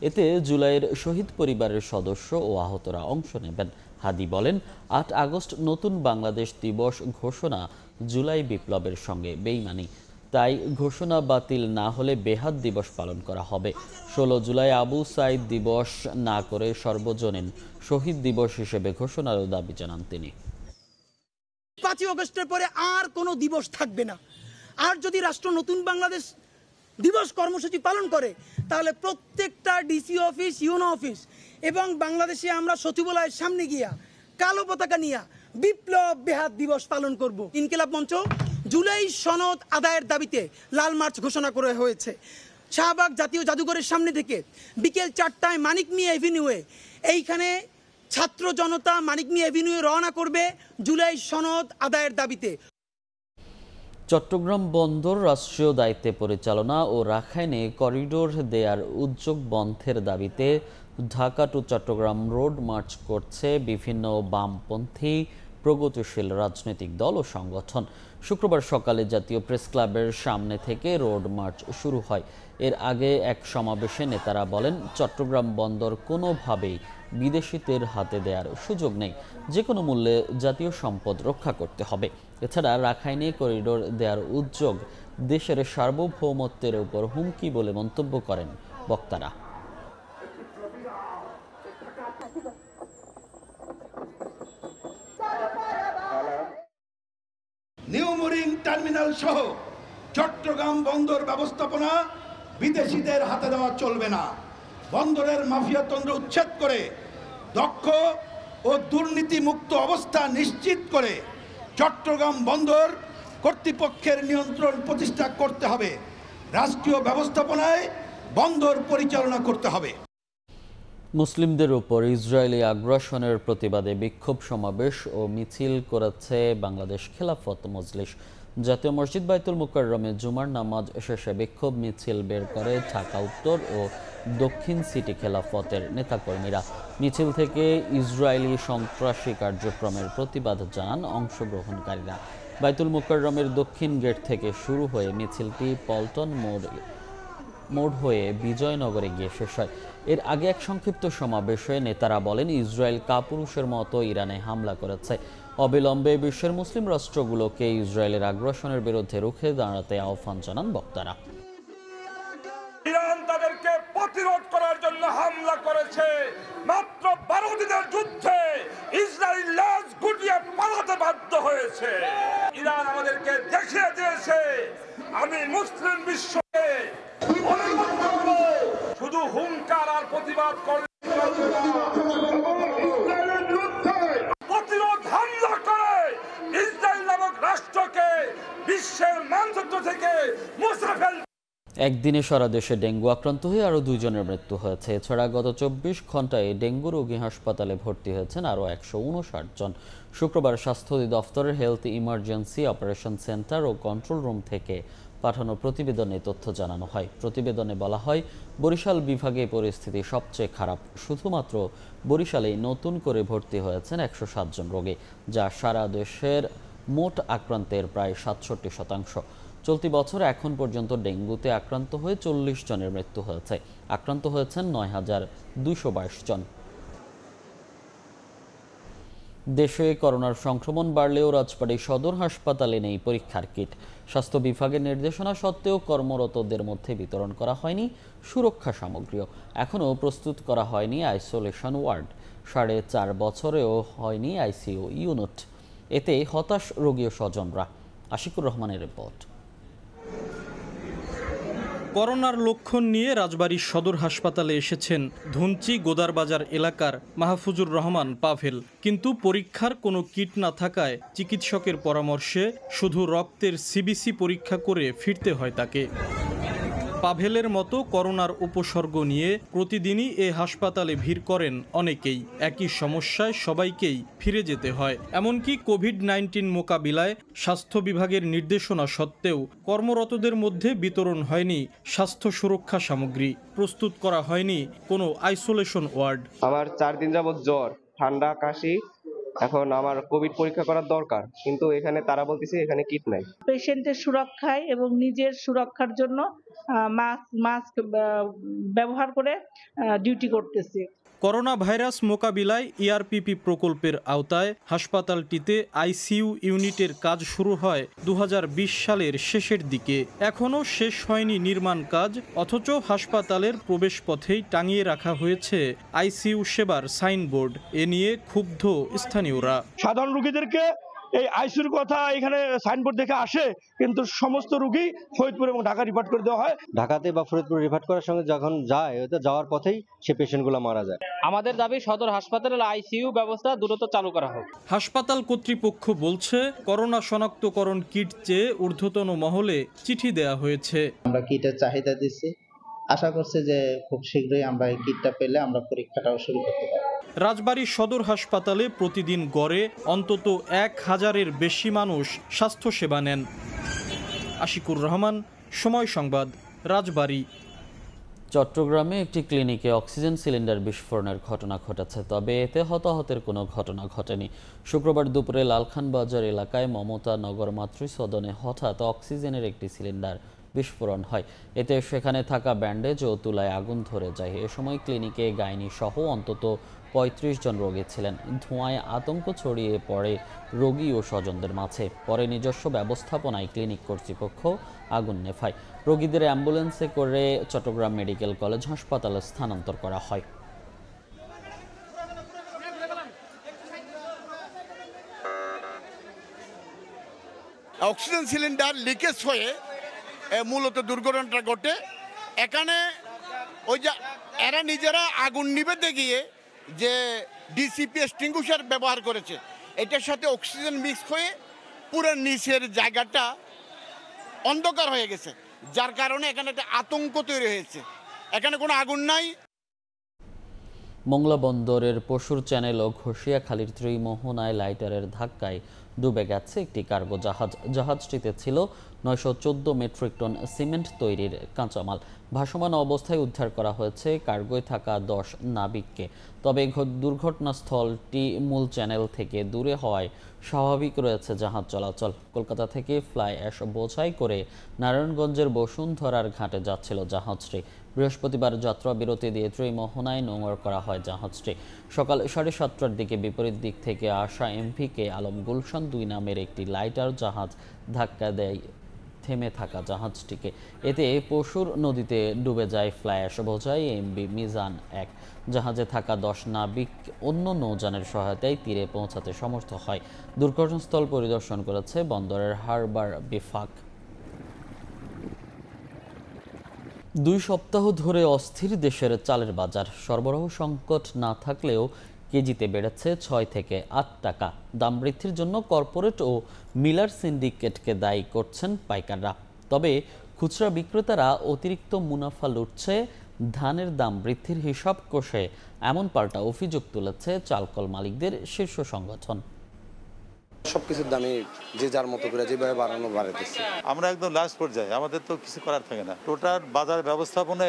এতে জুলাইয়ের শহীদ পরিবারের সদস্য ও আহতরা অংশ নেবেন। হাদি বলেন, 8 আগস্ট নতুন বাংলাদেশ দিবস ঘোষণা জুলাই বিপ্লবের সঙ্গে বেইমানি, তাই ঘোষণা বাতিল না হলে বেহাত দিবস পালন করা হবে। 16 জুলাই আবু সাইদ দিবস না করে সর্বজনীন শহীদ দিবস হিসেবে ঘোষণারও দাবি জানান তিনি। 5 আগস্টের পরে আর কোনো দিবস থাকবে না। আর যদি রাষ্ট্র নতুন বাংলাদেশ দিবস কর্মসূচি পালন করে তাহলে প্রত্যেকটা ডিসি অফিস, ইউনো অফিস এবং বাংলাদেশে আমরা সচিবালয়ের সামনে গিয়া কালো পতাকা নিয়ে বিপ্লব বেহাত দিবস পালন করব। ইনকিলাব মঞ্চ জুলাই সনদ আদায়ের দাবিতে লাল মার্চ ঘোষণা করা হয়েছে। শাহবাগ জাতীয় জাদুঘরের সামনে থেকে বিকেল 4টায় মানিক মিয়া এভিনিউয়ে এইখানে ছাত্র জনতা মানিক মিয়া এভিনিউয়ে রওনা করবে জুলাই সনদ আদায়ের দাবিতে। চট্টগ্রাম বন্দর রাষ্ট্রীয় দায়িত্বে পরিচালনা ও রাখাইনে করিডোর দেয়ার উদ্যোগ বন্ধের দাবিতে Dhaka to Chattogram road march করছে বিভিন্ন বামপন্থী প্রগতিশীল রাজনৈতিক দল ও সংগঠন। শুক্রবার সকালে জাতীয় প্রেস ক্লাবের সামনে থেকে রোড মার্চ শুরু হয়। এর আগে এক সমাবেশে নেতারা বলেন, চট্টগ্রাম বন্দর কোনোভাবেই বিদেশিদের হাতে দেওয়ার সুযোগ নেই, যে কোনো মূল্যে জাতীয় সম্পদ রক্ষা করতে হবে। এছাড়া রাখাইনে করিডোর দেওয়ার উদ্যোগ দেশের সার্বভৌমত্বের উপর হুমকি বলে মন্তব্য করেন বক্তারা। নিউ মুরিং টার্মিনাল সহ চট্টগ্রাম বন্দর ব্যবস্থাপনা বিদেশিদের হাতে দেওয়া চলবে না। বন্দরের মাফিয়াতন্ত্র উচ্ছেদ করে দক্ষ ও দুর্নীতিমুক্ত অবস্থা নিশ্চিত করে চট্টগ্রাম বন্দর কর্তৃপক্ষের নিয়ন্ত্রণ প্রতিষ্ঠা করতে হবে। রাষ্ট্রীয় ব্যবস্থাপনায় বন্দর পরিচালনা করতে হবে। মুসলিমদের উপর ইসরায়েলি আগ্রাসনের প্রতিবাদে বিক্ষোভ সমাবেশ ও মিছিল করেছে বাংলাদেশ খেলাফত মজলিস। জাতীয় মসজিদ বাইতুল মুকাররমে জুমার নামাজ শেষে বিক্ষোভ মিছিল বের করে ঢাকা উত্তর ও দক্ষিণ সিটি খেলাফতের নেতাকর্মীরা। মিছিল থেকে ইসরায়েলি সন্ত্রাসী কার্যক্রমের প্রতিবাদ জানান অংশগ্রহণকারীরা। বাইতুল মুকাররমের দক্ষিণ গেট থেকে শুরু হয়ে মিছিলটি পল্টন মোড় হয়ে বিজয়নগরে গিয়ে শেষ হয়। এর আগে এক সংক্ষিপ্ত সমাবেশে নেতারা বলেন, ইসরায়েল কাপুরুষের মতো ইরানে হামলা করেছে। অবিলম্বে বিশ্বের মুসলিম রাষ্ট্রগুলোকে ইসরায়েলের আগ্রাসনের বিরুদ্ধে রুখে দাঁড়াতে আহ্বান জানান বক্তারা। ইরান তাদেরকে প্রতিরোধ করার জন্য হামলা করেছে। মাত্র 12 দিনের যুদ্ধে ইসরায়েল লাশ গুটিয়ে পালাতে বাধ্য হয়েছে। ইরান আমাদেরকে দেখিয়ে দিয়েছে, আমি মুসলিম বিশ্বকে শুধু হুঙ্কার আর প্রতিবাদ করে প্রতিরোধ হামলা করে ইসরায়েল নামক রাষ্ট্রকে বিশ্বের মানচিত্র থেকে মুছে ফেলবে। একদিনে সারা দেশে ডেঙ্গু আক্রান্ত হয়ে আরও 2 জনের মৃত্যু হয়েছে। এছাড়া গত 24 ঘন্টায় ডেঙ্গু রোগী হাসপাতালে ভর্তি হয়েছেন আরও 159 জন। শুক্রবার স্বাস্থ্য অধিদপ্তরের হেলথ ইমার্জেন্সি অপারেশন সেন্টার ও কন্ট্রোল রুম থেকে পাঠানো প্রতিবেদনে তথ্য জানানো হয়। প্রতিবেদনে বলা হয়, বরিশাল বিভাগে পরিস্থিতি সবচেয়ে খারাপ। শুধুমাত্র বরিশালেই নতুন করে ভর্তি হয়েছেন 107 জন রোগী, যা সারা দেশের মোট আক্রান্তের প্রায় 67%। চলতি বছর এখন পর্যন্ত ডেঙ্গুতে আক্রান্ত হয়ে 40 জনের মৃত্যু হয়েছে। আক্রান্ত হয়েছেন 9222 জন। দেশে করোনার সংক্রমণ বাড়লেও রাজবাড়ী সদর হাসপাতালে নেই পরীক্ষার কিট। স্বাস্থ্য বিভাগের নির্দেশনা সত্ত্বেও কর্মরতদের মধ্যে বিতরণ করা হয়নি সুরক্ষা সামগ্রীও। এখনও প্রস্তুত করা হয়নি আইসোলেশন ওয়ার্ড। 4.5 বছরেও হয়নি আইসিইউ ইউনিট। এতে হতাশ রোগী ও স্বজনরা। আশিকুর রহমানের রিপোর্ট। করোনার লক্ষণ নিয়ে রাজবাড়ী সদর হাসপাতালে এসেছেন ধুনচি গোদারবাজার এলাকার মাহফুজুর রহমান পাভেল। কিন্তু পরীক্ষার কোনো কিট না থাকায় চিকিৎসকের পরামর্শে শুধু রক্তের সিবিসি পরীক্ষা করে ফিরতে হয় তাকে। পাভেলের মতো করোনার উপসর্গ নিয়ে প্রতিদিনই এ হাসপাতালে ভিড় করেন অনেকেই। একই সমস্যায় সবাইকেই ফিরে যেতে হয়। এমনকি কোভিড-19 মোকাবিলায় স্বাস্থ্য বিভাগের নির্দেশনা সত্ত্বেও কর্মরতদের মধ্যে বিতরণ হয়নি স্বাস্থ্য সুরক্ষা সামগ্রী। প্রস্তুত করা হয়নি কোনো আইসোলেশন ওয়ার্ড। আমার 4 দিন যাবত জ্বর, ঠান্ডা, কাশি। এখন আমার কোভিড পরীক্ষা করার দরকার, কিন্তু এখানে তারা বলতেছে এখানে কিট নাই। পেশেন্টের সুরক্ষায় এবং নিজের সুরক্ষার জন্য মাস্ক ব্যবহার করে ডিউটি করতেছি। করোনা ভাইরাস মোকাবিলায় ইআরপিপি প্রকল্পের আওতায় হাসপাতালটিতে আইসিইউ ইউনিটের কাজ শুরু হয় 2020 সালের শেষের দিকে। এখনও শেষ হয়নি নির্মাণ কাজ, অথচ হাসপাতালের প্রবেশপথেই টাঙিয়ে রাখা হয়েছে আইসিইউ সেবার সাইনবোর্ড। এ নিয়ে ক্ষুব্ধ স্থানীয়রা। সাধারণ রোগীদেরকে এই আইসিইউর কথা এখানে সাইনবোর্ড দেখে আসে, কিন্তু সমস্ত রোগী ফরিদপুর এবং ঢাকা রিফার করে দেওয়া হয়। ঢাকাতে বা ফরিদপুর রিফার করার সঙ্গে যখন যায়, ওতে যাওয়ার পথেই সে পেশেন্টগুলো মারা যায়। আমাদের দাবি সদর হাসপাতালের আইসিইউ ব্যবস্থা দ্রুত চালু করা হোক। হাসপাতাল কর্তৃপক্ষ বলছে, করোনা শনাক্তকরণ কিট চেয়ে ঊর্ধ্বতন মহলে চিঠি দেয়া হয়েছে। আমরা কিটের চাহিদা দিচ্ছি, আশা করছি যে খুব শীঘ্রই আমরা এই কিটটা পেলে আমরা পরীক্ষাটাও শুরু করতে পারব। রাজবাড়ী সদর হাসপাতালে প্রতিদিন গড়ে অন্তত 1000-এর বেশি মানুষ স্বাস্থ্যসেবা নেন। আশিকুর রহমান, সময় সংবাদ, রাজবাড়ী। চট্টগ্রামে একটি ক্লিনিকে অক্সিজেন সিলিন্ডার বিস্ফোরণের ঘটনা ঘটেছে, তবে এতে হতাহতের কোনো ঘটনা ঘটেনি। শুক্রবার দুপুরে লালখান বাজার এলাকায় মমতা নগর মাতৃসদনে হঠাৎ অক্সিজেনের একটি সিলিন্ডার বিস্ফোরণ হয়। এতে সেখানে থাকা ব্যান্ডেজ ও তুলায় আগুন ধরে যায়। এ সময় ক্লিনিকে গাইনি সহ অন্তত 35 জন রোগী ছিলেন। ধোঁয়ায় আতঙ্ক ছড়িয়ে পড়ে রোগী ও স্বজনদের মাঝে। পরে নিজস্ব ব্যবস্থাপনায় ক্লিনিক কর্তৃপক্ষ আগুন নেভায়। রোগীদের অ্যাম্বুলেন্সে করে চট্টগ্রাম মেডিকেল কলেজ হাসপাতালে স্থানান্তর করা হয়। অক্সিজেন সিলিন্ডার লিকেজ হয়ে মূলত দুর্ঘটনাটা ঘটে। এখানে ওই যে এরা নিজেরা আগুন নিভাতে গিয়ে যে ডিসিপি এক্সটিংগুইশার ব্যবহার করেছে, এটার সাথে অক্সিজেন মিক্স হয়ে পুরো নিচের জায়গাটা অন্ধকার হয়ে গেছে, যার কারণে এখানে একটা আতঙ্ক তৈরি হয়েছে। এখানে কোনো আগুন নাই। মোংলা বন্দরের পশুর চ্যানেল ও ঘষিয়াখালীর ত্রিমোহনায় লাইটারের ধাক্কায় ডুবে গেছে একটি কার্গো জাহাজ। জাহাজটিতে ছিল 914 মেট্রিক টন সিমেন্ট তৈরির কাঁচামাল। ভাসমান অবস্থায় উদ্ধার করা হয়েছে কার্গোয় থাকা 10 নাবিককে। তবে দুর্ঘটনাস্থলটি মূল চ্যানেল থেকে দূরে হওয়ায় স্বাভাবিক রয়েছে জাহাজ চলাচল। কলকাতা থেকে ফ্লাই অ্যাশ বোঝাই করে নারায়ণগঞ্জের বসুন্ধরার ঘাটে যাচ্ছিল জাহাজটি। বৃহস্পতিবার যাত্রা বিরতি দিয়ে ত্রিমোহনায় নোঙর করা হয় জাহাজটি। সকাল 7:30টার দিকে বিপরীত দিক থেকে আসা এমভিকে আলম গুলশান 2 নামের একটি লাইটার জাহাজ ধাক্কা দেয় থেমে থাকা জাহাজটিকে। এতে পশুর নদীতে ডুবে যায় ফ্লাই অ্যাশ বোঝাই এমভি মিজান 1। জাহাজে থাকা 10 নাবিক অন্য নৌযানের সহায়তায় তীরে পৌঁছাতে সমর্থ হয়। দুর্ঘটনাস্থল পরিদর্শন করেছে বন্দরের হারবার বিভাগ। 2 সপ্তাহ ধরে অস্থির দেশের চালের বাজার। সরবরাহ সংকট না থাকলেও কেজিতে বেড়েছে 6 থেকে 8 টাকা। দাম বৃদ্ধির জন্য কর্পোরেট ও মিলার সিন্ডিকেটকে দায়ী করছেন পাইকাররা। তবে খুচরা বিক্রেতারা অতিরিক্ত মুনাফা লুটছে ধানের দাম বৃদ্ধির হিসাব কষে এমন পাল্টা অভিযোগ তুলেছে চালকল মালিকদের শীর্ষ সংগঠন। সবকিছুর দামই যে যার মতো করে যেভাবে বাড়ানো বাড়াইতেছে। আমরা একদম লাস্ট পর্যায়ে, আমাদের তো কিছু করার থাকে না। টোটাল বাজার ব্যবস্থাপনা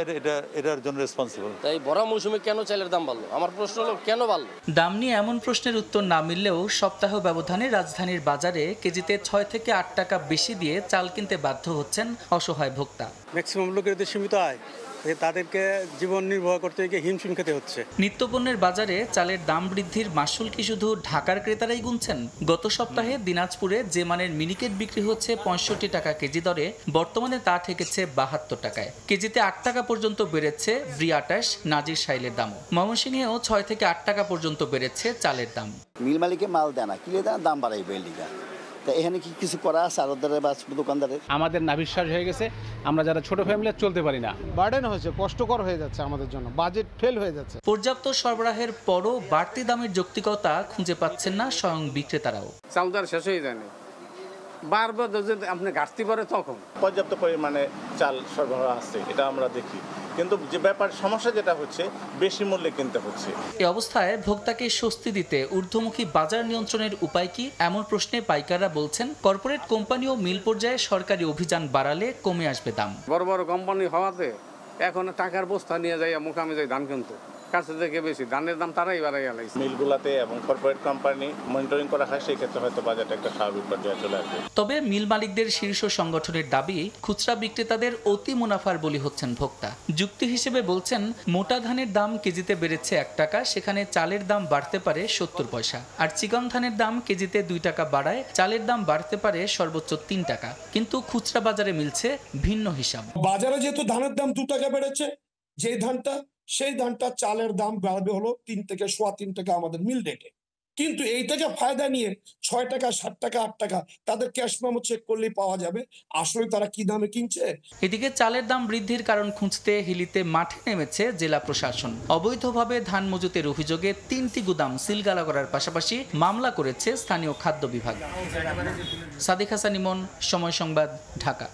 এটার জন্য রেসপন্সিবল। তাই ভরা মৌসুমে কেন চালের দাম বাড়লো? আমার প্রশ্ন হলো কেন বাড়লো? দাম নিয়ে এমন প্রশ্নের উত্তর না মিললেও সপ্তাহ ব্যবধানে রাজধানীর বাজারে কেজিতে 6 থেকে 8 টাকা বেশি দিয়ে চাল কিনতে বাধ্য হচ্ছেন অসহায় ভোক্তা। ম্যাক্সিমাম লোকের সীমিত আয়, তাদেরকে জীবন নির্বাহ করতে গিয়ে হিমশিম খেতে হচ্ছে। নিত্যপণ্যের বাজারে চালের দাম বৃদ্ধির মাসুল কি শুধু ঢাকার ক্রেতারাই গুনছেন? গত সপ্তাহে দিনাজপুরে যে মানের মিনিকেট বিক্রি হচ্ছে 65 টাকা কেজি দরে, বর্তমানে তা ঠেকেছে 72 টাকায়। কেজিতে 8 টাকা পর্যন্ত বেড়েছে ব্রি28 নাজির শাইলের দামও। ময়মনসিংহেও 6 থেকে 8 টাকা পর্যন্ত বেড়েছে চালের দাম। মিল মালিকে মাল দেয় না, কিনে দেয়, দাম বাড়াইবে লিগা। এখানে কি কিছু করা আছে আড়তদারের বা দোকানদারের? আমাদের নাভিশ্বাস হয়ে গেছে, আমরা যারা ছোট ফ্যামিলি চলতে পারি না। বার্ডেন হয়েছে, কষ্টকর হয়ে যাচ্ছে আমাদের জন্য, বাজেট ফেল হয়ে যাচ্ছে। পর্যাপ্ত সরবরাহের পরও বাড়তি দামের যৌক্তিকতা খুঁজে পাচ্ছেন না স্বয়ং বিক্রেতারাও। চাল তো আর শেষ হয়ে যায়নি, বারবার যদি আপনি ঘাটতি পড়ে তখন পর্যাপ্ত পরিমাণে চাল সরবরাহ আছে, এটা আমরা দেখি। কিন্তু যে ব্যাপার সমস্যা যেটা হচ্ছে, বেশি মূল্যে কিনতে হচ্ছে। এই অবস্থায় ভোক্তাকে স্বস্তি দিতে ঊর্ধ্বমুখী বাজার নিয়ন্ত্রণের উপায় কি? এমন প্রশ্নে পাইকাররা বলছেন, কর্পোরেট কোম্পানি ও মিল পর্যায়ে সরকারি অভিযান বাড়ালে কমে আসবে দাম। বড় বড় কোম্পানি হওয়াতে এখন টাকার বস্তা নিয়ে যাই মুখামে যাই ধান কিনতে, কাছে থেকে বেশি ধানের দাম তারাই বাড়াই আলাইছে। মিলগুলাতে এবং কর্পোরেট কোম্পানি মনিটরিং করা হয়, সেই ক্ষেত্রে হয়তো বাজারটা একটা স্বাভাবিক পর্যায়ে চলে আসবে। তবে মিল মালিকদের শীর্ষ সংগঠনের দাবি, খুচরা বিক্রেতাদের অতি মুনাফার বলি হচ্ছেন ভোক্তা। যুক্তি হিসেবে বলছেন, মোটা ধানের দাম কেজিতে বেড়েছে 1 টাকা, সেখানে চালের দাম বাড়তে পারে 70 পয়সা। আর চিকন ধানের দাম কেজিতে 2 টাকা বাড়ায় চালের দাম বাড়তে পারে সর্বোচ্চ 3 টাকা। কিন্তু খুচরা বাজারে মিলছে ভিন্ন হিসাব। বাজারে যেহেতু ধানের দাম 2 টাকা বেড়েছে, যে ধানটা সেই ধানটা চালের দাম বাড়বে হলো 3 থেকে 3.25 টাকা আমাদের মিল রেটে। কিন্তু এইটাকে ফায়দা নিয়ে 6 টাকা, 7 টাকা, 8 টাকা তাদের ক্যাশ মেমো চেক করলেই পাওয়া যাবে আসলে তারা কি দামে কিনছে। এদিকে চালের দাম বৃদ্ধির কারণ খুঁজতে হিলিতে মাঠে নেমেছে জেলা প্রশাসন। অবৈধভাবে ধান মজুতের অভিযোগে 3টি গুদাম সিলগালা করার পাশাপাশি মামলা করেছে স্থানীয় খাদ্য বিভাগ। সাদিক হাসান ইমন, সময় সংবাদ, ঢাকা।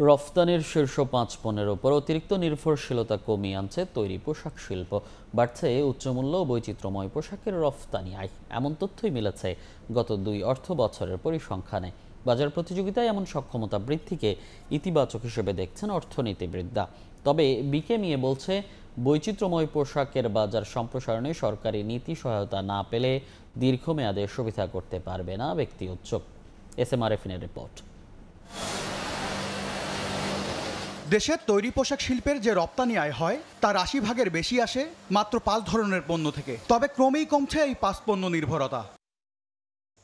রফতানির শীর্ষ 5 পণ্যের ওপর অতিরিক্ত নির্ভরশীলতা কমিয়ে আনছে তৈরি পোশাক শিল্প। বাড়ছে উচ্চমূল্য ও বৈচিত্র্যময় পোশাকের রফতানি আয়। এমন তথ্যই মিলেছে গত 2 অর্থ বছরের পরিসংখ্যানে। বাজার প্রতিযোগিতায় এমন সক্ষমতা বৃদ্ধিকে ইতিবাচক হিসেবে দেখছেন অর্থনীতিবিদরা। তবে বিকেএমইএ বলছে, বৈচিত্র্যময় পোশাকের বাজার সম্প্রসারণে সরকারি নীতি সহায়তা না পেলে দীর্ঘমেয়াদে সুবিধা করতে পারবে না ব্যক্তি উদ্যোগ। SMRFN-এর রিপোর্ট। দেশের তৈরি পোশাক শিল্পের যে রপ্তানি আয় হয় তার 80% বেশি আসে মাত্র 5 ধরনের পণ্য থেকে। তবে ক্রমেই কমছে এই 5 পণ্য নির্ভরতা।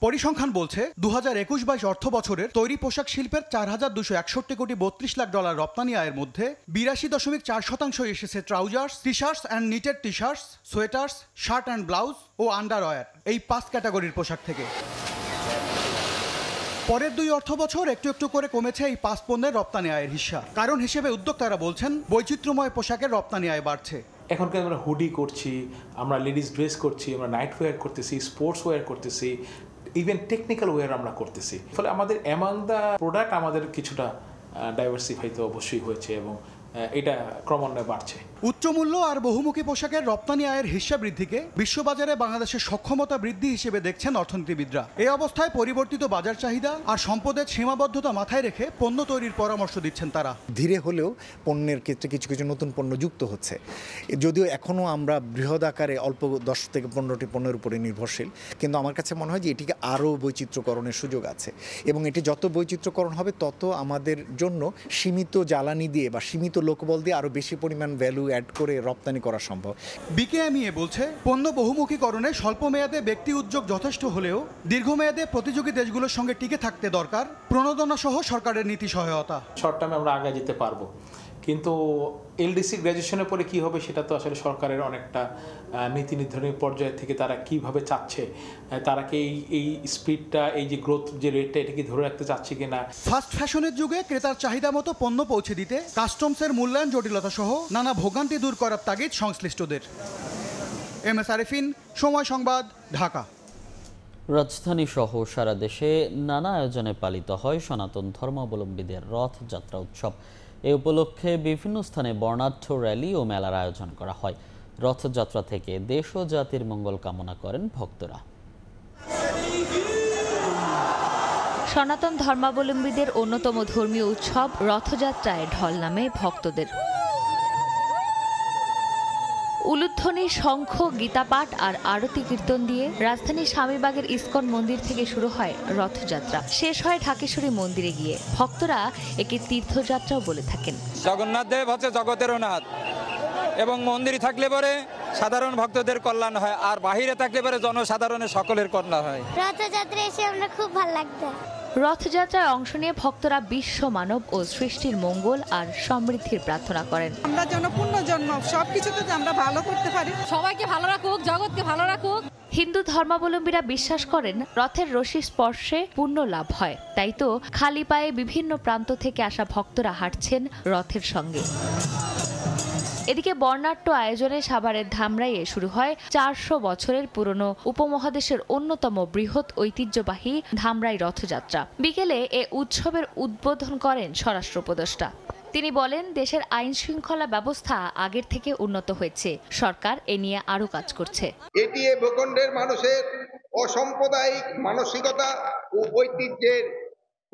পরিসংখ্যান বলছে 2021-22 অর্থ বছরের তৈরি পোশাক শিল্পের $4,261 কোটি 32 লাখ রপ্তানি আয়ের মধ্যে 82.4% এসেছে trousers, T shirts and knitted T shirts, sweaters, shirt and blouse ও আন্ডারওয়্যার, এই 5 ক্যাটাগরির পোশাক থেকে। পরের 2 অর্থ বছর একটু একটু করে কমেছে এই 5 পণ্যের রপ্তানি আয়ের হিস্সা। কারণ হিসেবে উদ্যোক্তারা বলছেন, বৈচিত্র্যময় পোশাকের রপ্তানি আয় বাড়ছে। এখনকার আমরা হুডি করছি, আমরা লেডিস ড্রেস করছি, আমরা নাইট ওয়্যার করতেছি, স্পোর্টস ওয়্যার করতেছি, ইভেন টেকনিক্যাল ওয়্যার আমরা করতেছি। ফলে আমাদের অ্যামাং দ্য প্রোডাক্ট আমাদের কিছুটা ডাইভার্সিফাই তো অবশ্যই হয়েছে এবং এটা ক্রমান্বয়ে বাড়ছে। উচ্চমূল্য আর বহুমুখী পোশাকের রপ্তানি আয়ের হিস্সা বৃদ্ধিকে বিশ্ববাজারে বাংলাদেশের সক্ষমতা বৃদ্ধি হিসেবে দেখছেন অর্থনীতিবিদরা। এই অবস্থায় পরিবর্তিত বাজার চাহিদা আর সম্পদের সীমাবদ্ধতা মাথায় রেখে পণ্য তৈরির পরামর্শ দিচ্ছেন তারা। ধীরে হলেও পণ্যের ক্ষেত্রে কিছু কিছু নতুন পণ্য যুক্ত হচ্ছে, যদিও এখনও আমরা বৃহৎ আকারে অল্প 10 থেকে 15টি পণ্যের উপরে নির্ভরশীল, কিন্তু আমার কাছে মনে হয় যে এটিকে আরও বৈচিত্র্যকরণের সুযোগ আছে এবং এটি যত বৈচিত্র্যকরণ হবে তত আমাদের জন্য সীমিত জ্বালানি দিয়ে বা সীমিত লোকবল দিয়ে আরও বেশি পরিমাণ ভ্যালু অ্যাড করে রপ্তানি করা সম্ভব। বিকেএমইএ বলছে পণ্য বহুমুখীকরণে স্বল্প মেয়াদে ব্যক্তি উদ্যোগ যথেষ্ট হলেও দীর্ঘমেয়াদে প্রতিযোগী দেশগুলোর সঙ্গে টিকে থাকতে দরকার প্রণোদনা সহ সরকারের নীতি সহায়তা। শর্ট টার্মে আমরা আগে যেতে পারবো, কিন্তু এলডিসি গ্র্যাজুয়েশনের পরে কি হবে সেটা তো আসলে সরকারের অনেকটা নীতি নির্ধারণী পর্যায় থেকে তারা কিভাবে চাচ্ছে, তারা কি এই স্পিডটা, এই যে গ্রোথ যে রেটটা, এটা কি ধরে রাখতে চাচ্ছে কিনা। ফাস্ট ফ্যাশনের যুগে ক্রেতার চাহিদা মতো পণ্য পৌঁছে দিতে কাস্টমসের মূল্যায়ন জটিলতা সহ নানা ভোগান্তি দূর করার তাগিদ সংশ্লিষ্টদের। এমএস আরিফিন, সময় সংবাদ, ঢাকা। রাজধানী সহ সারা দেশে নানা আয়োজনে পালিত হয় সনাতন ধর্মাবলম্বীদের রথযাত্রা উৎসব। এ উপলক্ষে বিভিন্ন স্থানে বর্ণাঢ্য র্যালি ও মেলার আয়োজন করা হয়। রথযাত্রা থেকে দেশ ও জাতির মঙ্গল কামনা করেন ভক্তরা। সনাতন ধর্মাবলম্বীদের অন্যতম ধর্মীয় উৎসব রথযাত্রায় ঢল নামে ভক্তদের। উলুধ্বনি, শঙ্খ, গীতাপাঠ আর আরতি কীর্তন দিয়ে রাজধানীর স্বামীবাগের ইস্কন মন্দির থেকে শুরু হয় রথযাত্রা, শেষ হয় ঢাকেশ্বরী মন্দিরে গিয়ে। ভক্তরা একে তীর্থযাত্রাও বলে থাকেন। জগন্নাথ দেব হচ্ছে জগতেরও নাথ, এবং মন্দিরে থাকলে পরে সাধারণ ভক্তদের কল্যাণ হয়, আর বাহিরে থাকলে পরে জনসাধারণের সকলের কল্যাণ হয়। রথযাত্রা এসে আমরা খুব ভালো লাগতো। রথযাত্রায় অংশ নিয়ে ভক্তরা বিশ্ব মানব ও সৃষ্টির মঙ্গল আর সমৃদ্ধির প্রার্থনা করেন। আমরা যেন পূর্ণ জন্ম সবকিছুতে আমরা ভালো করতে পারি, সবাইকে ভালো রাখুক, জগৎকে ভালো রাখুক। হিন্দু ধর্মাবলম্বীরা বিশ্বাস করেন রথের রশি স্পর্শে পুণ্য লাভ হয়, তাই তো খালি পায়ে বিভিন্ন প্রান্ত থেকে আসা ভক্তরা হাঁটছেন রথের সঙ্গে। এদিকে বর্ণাঢ্য আয়োজনে সাভারের ধামরাইয়ে শুরু হয় 400 বছরের পুরনো উপমহাদেশের অন্যতম বৃহৎ ঐতিহ্যবাহী ধামরাই রথযাত্রা। বিকেলে এ উৎসবের উদ্বোধন করেন স্বরাষ্ট্র উপদেষ্টা। তিনি বলেন, দেশের আইন শৃঙ্খলা ব্যবস্থা আগের থেকে উন্নত হয়েছে, সরকার এ নিয়ে আরও কাজ করছে। এটি এ ভূখণ্ডের মানুষের অসাম্প্রদায়িক মানসিকতা ও ঐতিহ্যের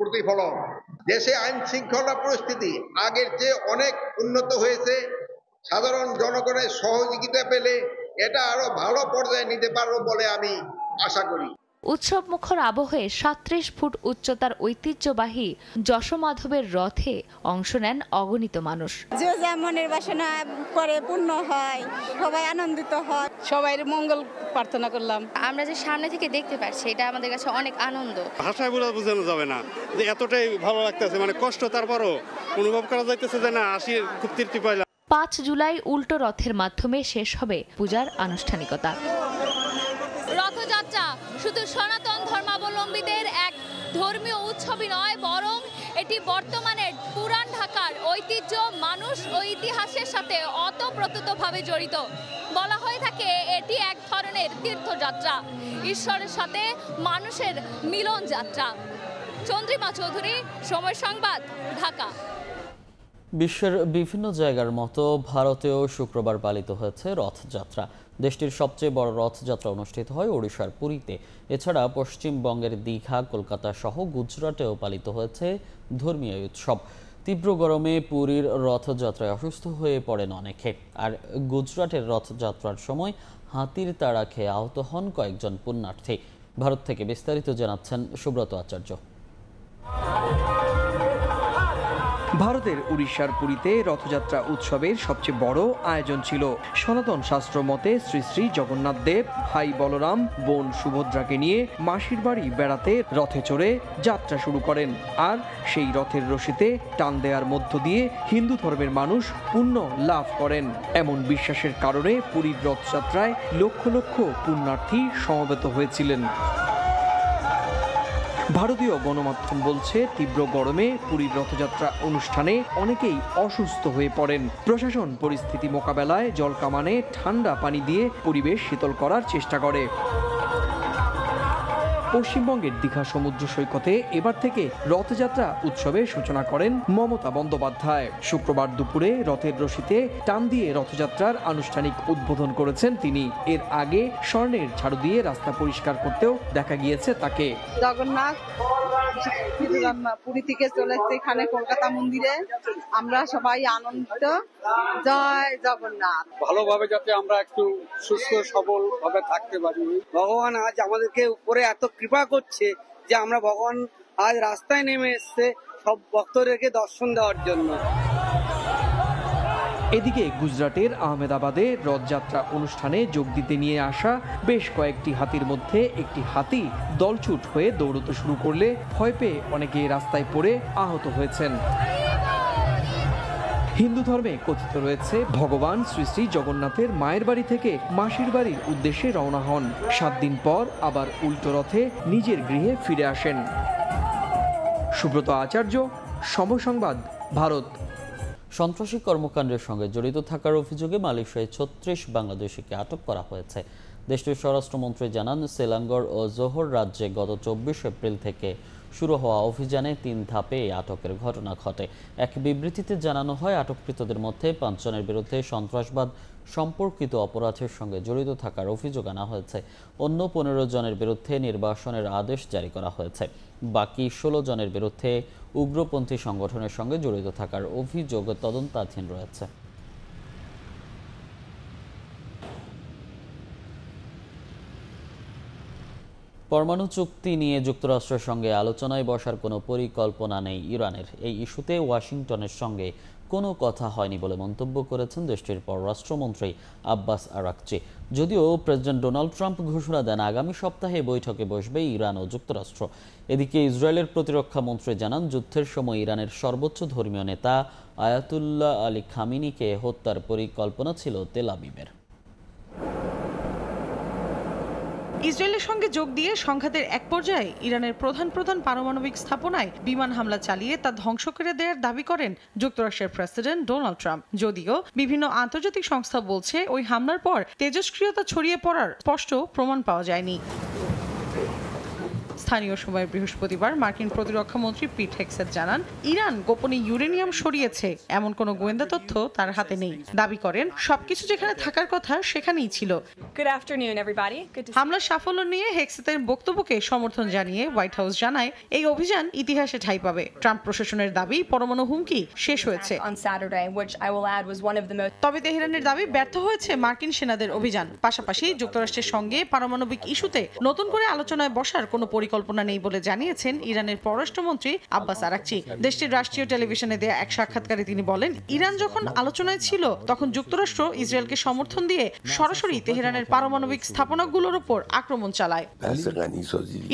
প্রতিফলন। দেশে আইন শৃঙ্খলা পরিস্থিতি আগের চেয়ে অনেক উন্নত হয়েছে। সাধারণ জনগণের সহযোগিতা পেলে এটা আরো ভালো পর্যায়ে নিতে পারবো বলে আমি আশা করি। উৎসব মুখর আবহে 37 ফুট উচ্চতার ঐতিহ্যবাহী যশোমাধবের রথে অংশ নেন অগণিত মানুষ। যে যেমনের বাসনা করে পূর্ণ হয়, সবাই আনন্দিত হয়, সবাই মঙ্গল প্রার্থনা করলাম। আমরা যে সামনে থেকে দেখতে পাচ্ছি এটা আমাদের কাছে অনেক আনন্দ। ভাষায় বোঝানো যাবে না যে এতটাই ভালো লাগতেছে, মানে কষ্ট তারপরও অনুভব করা যাইতেছে যে না আসি খুব তৃপ্তি পাইলাম। 5 জুলাই উল্টো রথের মাধ্যমে শেষ হবে পূজার আনুষ্ঠানিকতা। রথযাত্রা শুধু সনাতন ধর্মাবলম্বীদের এক ধর্মীয় উৎসবই নয়, বরং এটি বর্তমানে পুরান ঢাকার ঐতিহ্য, মানুষ ও ইতিহাসের সাথে ওতপ্রোতভাবে জড়িত। বলা হয়ে থাকে এটি এক ধরনের তীর্থযাত্রা, ঈশ্বরের সাথে মানুষের মিলন যাত্রা। চন্দ্রিমা চৌধুরী, সময় সংবাদ, ঢাকা। বিশ্বের বিভিন্ন জায়গার মতো ভারতেও শুক্রবার পালিত হয়েছে রথযাত্রা। দেশটির সবচেয়ে বড় রথযাত্রা অনুষ্ঠিত হয় ওড়িশার পুরীতে। এছাড়া পশ্চিমবঙ্গের দীঘা, কলকাতা সহ গুজরাটেও পালিত হয়েছে ধর্মীয় উৎসব। তীব্র গরমে পুরীর রথযাত্রায় অসুস্থ হয়ে পড়েন অনেকে, আর গুজরাটের রথযাত্রার সময় হাতির তাড়া খেয়ে আহত হন কয়েকজন পুণ্যার্থী। ভারত থেকে বিস্তারিত জানাচ্ছেন সুব্রত আচার্য। ভারতের উড়িষ্যার পুরীতে রথযাত্রা উৎসবের সবচেয়ে বড় আয়োজন ছিল। সনাতন শাস্ত্র মতে শ্রী শ্রী জগন্নাথ দেব ভাই বলরাম, বোন সুভদ্রাকে নিয়ে মাসির বাড়ি বেড়াতে রথে চড়ে যাত্রা শুরু করেন, আর সেই রথের রশিতে টান দেওয়ার মধ্য দিয়ে হিন্দু ধর্মের মানুষ পুণ্য লাভ করেন। এমন বিশ্বাসের কারণে পুরীর রথযাত্রায় লক্ষ লক্ষ পুণ্যার্থী সমবেত হয়েছিলেন। ভারতীয় গণমাধ্যম বলছে, তীব্র গরমে পুরীর রথযাত্রা অনুষ্ঠানে অনেকেই অসুস্থ হয়ে পড়েন। প্রশাসন পরিস্থিতি মোকাবেলায় জলকামানে ঠান্ডা পানি দিয়ে পরিবেশ শীতল করার চেষ্টা করে। পশ্চিমবঙ্গের দীঘা সমুদ্র সৈকতে এবার থেকে রথযাত্রা উৎসবের সূচনা করেন মমতা বন্দ্যোপাধ্যায়। শুক্রবার দুপুরে রথের রশিতে টান দিয়ে রথযাত্রার আনুষ্ঠানিক উদ্বোধন করেছেন তিনি। এর আগে স্বর্ণের ঝাড়ু দিয়ে রাস্তা পরিষ্কার করতেও দেখা গিয়েছে তাকে। জগন্নাথ পুরী থেকে চলেছে এখানে কলকাতা মন্দিরে, আমরা সবাই আনন্দিত। জয় জগন্নাথ। ভালোভাবে যাতে আমরা একটু সুস্থ সবল ভাবে থাকতে পারি। ভগবান আজ আমাদেরকে উপরে এত কৃপা করছে যে আমরা ভগবান আজ রাস্তায় নেমে এসছে সব ভক্তদেরকে দর্শন দেওয়ার জন্য। এদিকে গুজরাটের আহমেদাবাদে রথযাত্রা অনুষ্ঠানে যোগ দিতে নিয়ে আসা বেশ কয়েকটি হাতির মধ্যে একটি হাতি দলছুট হয়ে দৌড়তে শুরু করলে ভয় পেয়ে অনেকে রাস্তায় পড়ে আহত হয়েছেন। হিন্দু ধর্মে কথিত রয়েছে ভগবান শ্রী শ্রী জগন্নাথের মায়ের বাড়ি থেকে মাসির বাড়ির উদ্দেশ্যে রওনা হন, 7 দিন পর আবার উল্টো রথে নিজের গৃহে ফিরে আসেন। সুব্রত আচার্য, সময় সংবাদ, ভারত। সন্ত্রাসী কর্মকাণ্ডের সঙ্গে জড়িত থাকার অভিযোগে মালয়েশিয়ায় 36 বাংলাদেশিকে আটক করা হয়েছে। দেশটির স্বরাষ্ট্রমন্ত্রী জানান, সেলাঙ্গর ও জোহর রাজ্যে গত 24 এপ্রিল থেকে শুরু হওয়া অভিযানে 3 ধাপে এই আটকের ঘটনা ঘটে। এক বিবৃতিতে জানানো হয়, আটককৃতদের মধ্যে 5 জনের বিরুদ্ধে সন্ত্রাসবাদ সম্পর্কিত অপরাধের সঙ্গে জড়িত থাকার অভিযোগ আনা হয়েছে। অন্য 15 জনের বিরুদ্ধে নির্বাসনের আদেশ জারি করা হয়েছে। বাকি 16 জনের বিরুদ্ধে উগ্রপন্থী সংগঠনের সঙ্গে জড়িত থাকার অভিযোগ তদন্তাধীন রয়েছে। পরমাণু চুক্তি নিয়ে যুক্তরাষ্ট্রের সঙ্গে আলোচনায় বসার কোনো পরিকল্পনা নেই ইরানের। এই ইস্যুতে ওয়াশিংটনের সঙ্গে কোনো কথা হয়নি বলে মন্তব্য করেছেন দেশটির পররাষ্ট্রমন্ত্রী আব্বাস আরাকচি। যদিও প্রেসিডেন্ট ডোনাল্ড ট্রাম্প ঘোষণা দেন আগামী সপ্তাহে বৈঠকে বসবে ইরান ও যুক্তরাষ্ট্র। এদিকে ইসরায়েলের প্রতিরক্ষা মন্ত্রী জানান, যুদ্ধের সময় ইরানের সর্বোচ্চ ধর্মীয় নেতা আয়াতুল্লাহ আলী খামিনিকে হত্যার পরিকল্পনা ছিল তেল আবিবের। ইসরায়েলের সঙ্গে যোগ দিয়ে সংঘাতের এক পর্যায়ে ইরানের প্রধান পারমাণবিক স্থাপনায় বিমান হামলা চালিয়ে তা ধ্বংস করে দেওয়ার দাবি করেন যুক্তরাষ্ট্রের প্রেসিডেন্ট ডোনাল্ড ট্রাম্প। যদিও বিভিন্ন আন্তর্জাতিক সংস্থা বলছে, ওই হামলার পর তেজস্ক্রিয়তা ছড়িয়ে পড়ার স্পষ্ট প্রমাণ পাওয়া যায়নি। স্থানীয় সময় বৃহস্পতিবার মার্কিন প্রতিরক্ষা মন্ত্রী পিট হেগসেট জানান, ইরান গোপনে ইউরেনিয়াম সরিয়েছে এমন কোনো গোয়েন্দা তথ্য তার হাতে নেই। দাবি করেন, সবকিছু যেখানে থাকার কথা সেখানেই ছিল। হামলার সাফল্য নিয়ে হেগসেটের বক্তব্যকে সমর্থন জানিয়ে হোয়াইট হাউস জানায়, এই অভিযান ইতিহাসে ঠাঁই পাবে। ট্রাম্প প্রশাসনের দাবি, পরমাণু হুমকি শেষ হয়েছে। তবে তেহরানের দাবি, ব্যর্থ হয়েছে মার্কিন সেনাদের অভিযান। পাশাপাশি যুক্তরাষ্ট্রের সঙ্গে পারমাণবিক ইস্যুতে নতুন করে আলোচনায় বসার কোনো পরিকল্পনা নেই বলে জানিয়েছেন ইরানের পররাষ্ট্রমন্ত্রী আব্বাস আরাকচি। দেশটির রাষ্ট্রীয় টেলিভিশনে দেয়া এক সাক্ষাৎকারে তিনি বলেন, ইরান যখন আলোচনায় ছিল তখন যুক্তরাষ্ট্র ইসরায়েলকে সমর্থন দিয়ে সরাসরি তেহরানের পারমাণবিক স্থাপনাগুলোর উপর আক্রমণ চালায়।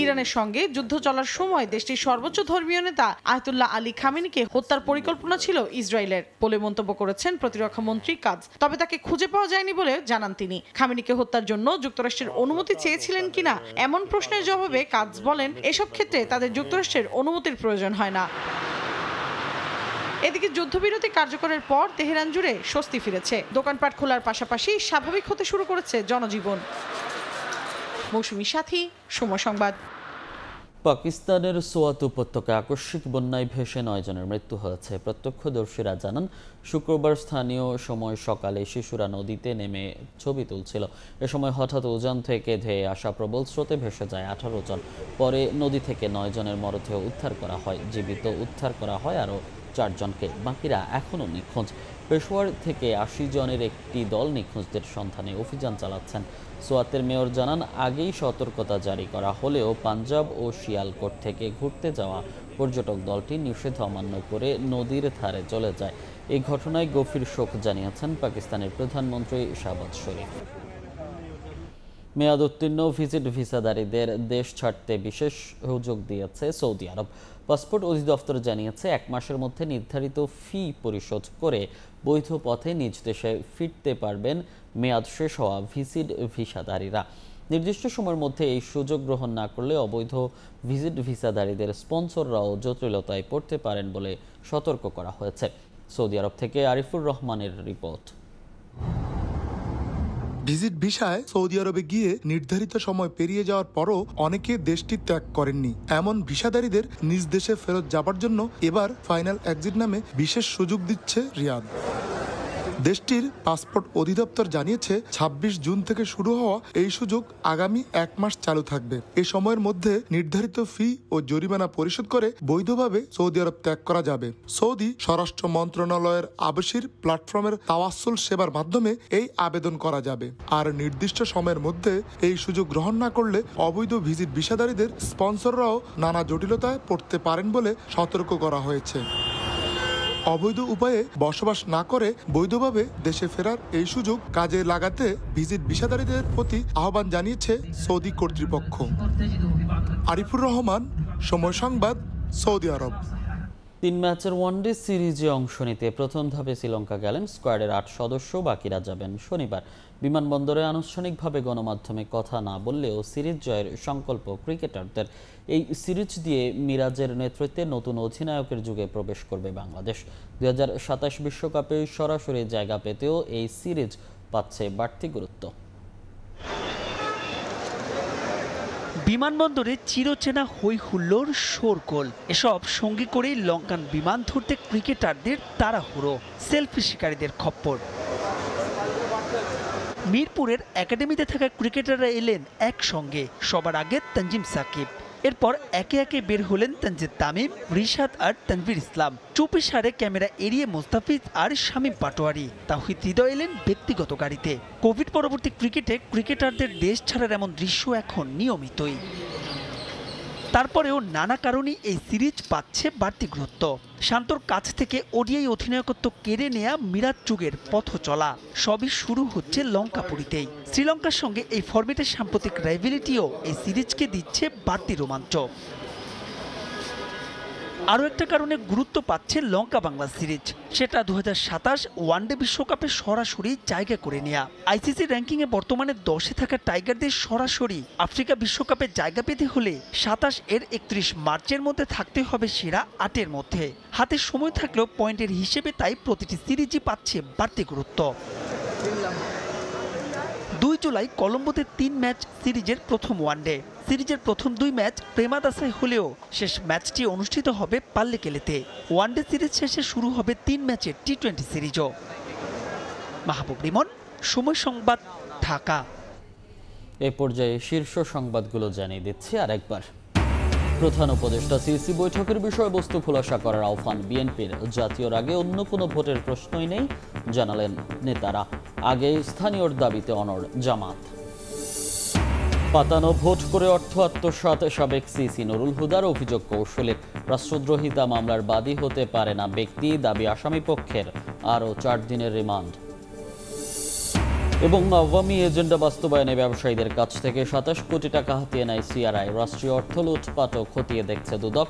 ইরানের সঙ্গে যুদ্ধ চলার সময় দেশটির সর্বোচ্চ ধর্মীয় নেতা আয়াতুল্লাহ আলী খামেনিকে হত্যার পরিকল্পনা ছিল ইসরায়েলের বলে মন্তব্য করেছেন প্রতিরক্ষা মন্ত্রী কাজ। তবে তাকে খুঁজে পাওয়া যায়নি বলে জানান তিনি। খামেনিকে হত্যার জন্য যুক্তরাষ্ট্রের অনুমতি চেয়েছিলেন কিনা এমন প্রশ্নের জবাবে কাজ বলেন, এসব ক্ষেত্রে তাদের যুক্তরাষ্ট্রের অনুমতির প্রয়োজন হয় না। এদিকে যুদ্ধবিরতি কার্যকরের পর তেহরান জুড়ে স্বস্তি ফিরেছে। দোকানপাট খোলার পাশাপাশি স্বাভাবিক হতে শুরু করেছে জনজীবন। মৌসুমী সাথী, সময় সংবাদ। পাকিস্তানের সোয়াত উপত্যকায় আকস্মিক বন্যায় ভেসে 9 জনের মৃত্যু হয়েছে। প্রত্যক্ষদর্শীরা জানান, শুক্রবার স্থানীয় সময় সকালে শিশুরা নদীতে নেমে ছবি তুলছিল। এ সময় হঠাৎ উজান থেকে ধেয়ে আসা প্রবল স্রোতে ভেসে যায় 18 জন। পরে নদী থেকে 9 জনের মরদেহ উদ্ধার করা হয়। জীবিত উদ্ধার করা হয় আরও 4 জনকে। বাকিরা এখনও নিখোঁজ। পেশোয়ার থেকে 80 জনের একটি দল নিখোঁজদের সন্ধানে অভিযান চালাচ্ছেন। সোয়াতের মেয়র জানান, আগেই সতর্কতা জারি করা হলেও পাঞ্জাব ও শিয়ালকোট থেকে ঘুরতে যাওয়া পর্যটক দলটি নিষেধ অমান্য করে নদীর ধারে চলে যায়। এই ঘটনায় গভীর শোক জানিয়েছেন পাকিস্তানের প্রধানমন্ত্রী শাহবাজ শরীফ। মেয়াদ উত্তীর্ণ ভিজিট ভিসাধারীদের দেশ ছাড়তে বিশেষ সুযোগ দিয়েছে সৌদি আরব। পাসপোর্ট অধিদপ্তর জানিয়েছে, 1 মাসের মধ্যে নির্ধারিত ফি পরিশোধ করে বৈধ পথে নিজ দেশে ফিরতে পারবেন মেয়াদ শেষ হওয়া ভিজিট ভিসাধারীরা। নির্দিষ্ট সময়ের মধ্যে এই সুযোগ গ্রহণ না করলে অবৈধ ভিজিট ভিসাধারীদের স্পন্সররাও জটিলতায় পড়তে পারেন বলে সতর্ক করা হয়েছে। সৌদি আরব থেকে আরিফুর রহমানের রিপোর্ট। ভিজিট ভিসায় সৌদি আরবে গিয়ে নির্ধারিত সময় পেরিয়ে যাওয়ার পরও অনেকে দেশটি ত্যাগ করেননি। এমন ভিসাধারীদের নিজ দেশে ফেরত যাবার জন্য এবার ফাইনাল এক্সিট নামে বিশেষ সুযোগ দিচ্ছে রিয়াদ। দেশটির পাসপোর্ট অধিদপ্তর জানিয়েছে ২৬ জুন থেকে শুরু হওয়া এই সুযোগ আগামী ১ মাস চালু থাকবে। এ সময়ের মধ্যে নির্ধারিত ফি ও জরিমানা পরিশোধ করে বৈধভাবে সৌদি আরব ত্যাগ করা যাবে। সৌদি স্বরাষ্ট্র মন্ত্রণালয়ের আবাসির প্ল্যাটফর্মের তাওয়াসুল সেবার মাধ্যমে এই আবেদন করা যাবে। আর নির্দিষ্ট সময়ের মধ্যে এই সুযোগ গ্রহণ না করলে অবৈধ ভিজিট ভিসাধারীদের স্পন্সররাও নানা জটিলতায় পড়তে পারেন বলে সতর্ক করা হয়েছে। অবৈধ উপায়ে বসবাস না করে বৈধভাবে দেশে ফেরার এই সুযোগ কাজে লাগাতে ভিজিট ভিসাধারীদের প্রতি আহ্বান জানিয়েছে সৌদি কর্তৃপক্ষ। আরিফুর রহমান, সময় সংবাদ, সৌদি আরব। ৩ ম্যাচের ওয়ানডে সিরিজে অংশ নিতে প্রথম ধাপে শ্রীলঙ্কা গেলেন স্কোয়াডের ৮ সদস্য, বাকিরা যাবেন শনিবার। বিমানবন্দরে আনুষ্ঠানিকভাবে গণমাধ্যমে কথা না বললেও সিরিজ জয়ের সংকল্প ক্রিকেটারদের। এই সিরিজ দিয়ে মিরাজের নেতৃত্বে নতুন অধিনায়কের যুগে প্রবেশ করবে বাংলাদেশ। ২০২৭ বিশ্বকাপে সরাসরি জায়গা পেতেও এই সিরিজ পাচ্ছে বাড়তি গুরুত্ব। বিমানবন্দরে চিরচেনা হই হুল্লোড়, শোরগোল, এসব সঙ্গী করে লঙ্কান বিমান ধরতে ক্রিকেটারদের তাড়াহুড়ো, সেলফি শিকারীদের খপ্পর। মিরপুরের একাডেমিতে থাকা ক্রিকেটাররা এলেন একসঙ্গে, সবার আগে তানজিম সাকিব। এরপর একে একে বের হলেন তানজিদ তামিম, রিশাদ আর তানভীর ইসলাম। চুপি সারে ক্যামেরা এড়িয়ে মোস্তাফিজ আর শামীম পাটোয়ারি। তাওহিদ হৃদয় এলেন ব্যক্তিগত গাড়িতে। কোভিড পরবর্তী ক্রিকেটে ক্রিকেটারদের দেশ ছাড়ার এমন দৃশ্য এখন নিয়মিতই। তারপরেও নানা কারণেই এই সিরিজ পাচ্ছে বাড়তি গুরুত্ব। শান্তর কাছ থেকে ওডিআই অধিনায়কত্ব কেড়ে নেয়া মিরাজ যুগের পথ চলা সবই শুরু হচ্ছে লঙ্কাপুরীতেই। শ্রীলঙ্কার সঙ্গে এই ফরম্যাটের সাম্প্রতিক রাইভেলিটিও এই সিরিজকে দিচ্ছে বাড়তি রোমাঞ্চ। আরও একটা কারণে গুরুত্ব পাচ্ছে লঙ্কা বাংলা সিরিজ, সেটা ২০২৭ ওয়ানডে বিশ্বকাপে সরাসরি জায়গা করে নেয়া। আইসিসি র্যাঙ্কিংয়ে বর্তমানে 10-এ থাকা টাইগারদের সরাসরি আফ্রিকা বিশ্বকাপে জায়গা পেতে হলে ২৭ এর ৩১ মার্চের মধ্যে থাকতে হবে সেরা 8-এর মধ্যে। হাতে সময় থাকলেও পয়েন্টের হিসেবে তাই প্রতিটি সিরিজই পাচ্ছে বাড়তি গুরুত্ব। ২ জুলাই কলম্বোতে ৩ ম্যাচ সিরিজের প্রথম ওয়ানডে। সিরিজের প্রথম 2 ম্যাচ প্রেমাদাসায় হলেও শেষ ম্যাচটি অনুষ্ঠিত হবে পাল্লেকেলেতে। ওয়ানডে সিরিজ শেষে শুরু হবে 3 ম্যাচের টি-20 সিরিজও। মাহবুব রিমন, সময় সংবাদ, ঢাকা। এ পর্যায়ে শীর্ষ সংবাদগুলো জানিয়ে দিচ্ছি আরেকবার। প্রধান উপদেষ্টা সিইসি বৈঠকের বিষয়বস্তু খোলাসা করার আহ্বান বিএনপির। জাতীয়র আগে অন্য কোনো ভোটের প্রশ্নই নেই, জানালেন নেতারা। আগে স্থানীয়র দাবিতে অনড় জামাত। পাতানো ভোট করে অর্থ আত্মসাৎ সাবেক সিইসি নুরুল হুদার অভিযোগ কৌশলের। রাষ্ট্রদ্রোহিতা মামলার বাদী হতে পারে না ব্যক্তি, দাবি আসামি পক্ষের। আরও 4 দিনের রিমান্ড। এবং আওয়ামী এজেন্ডা বাস্তবায়নে ব্যবসায়ীদের কাছ থেকে 27 কোটি টাকা হাতিয়ে নেয় সিআরআই। রাষ্ট্রীয় অর্থ লুটপাটও খতিয়ে দেখছে দুদক।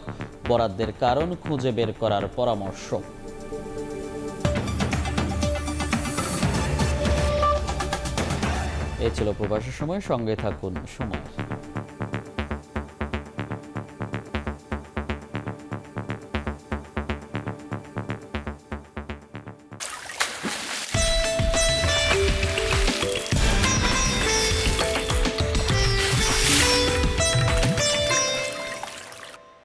বরাদ্দের কারণ খুঁজে বের করার পরামর্শ। এ ছিল প্রবাসের সময়, সঙ্গে থাকুন সময়।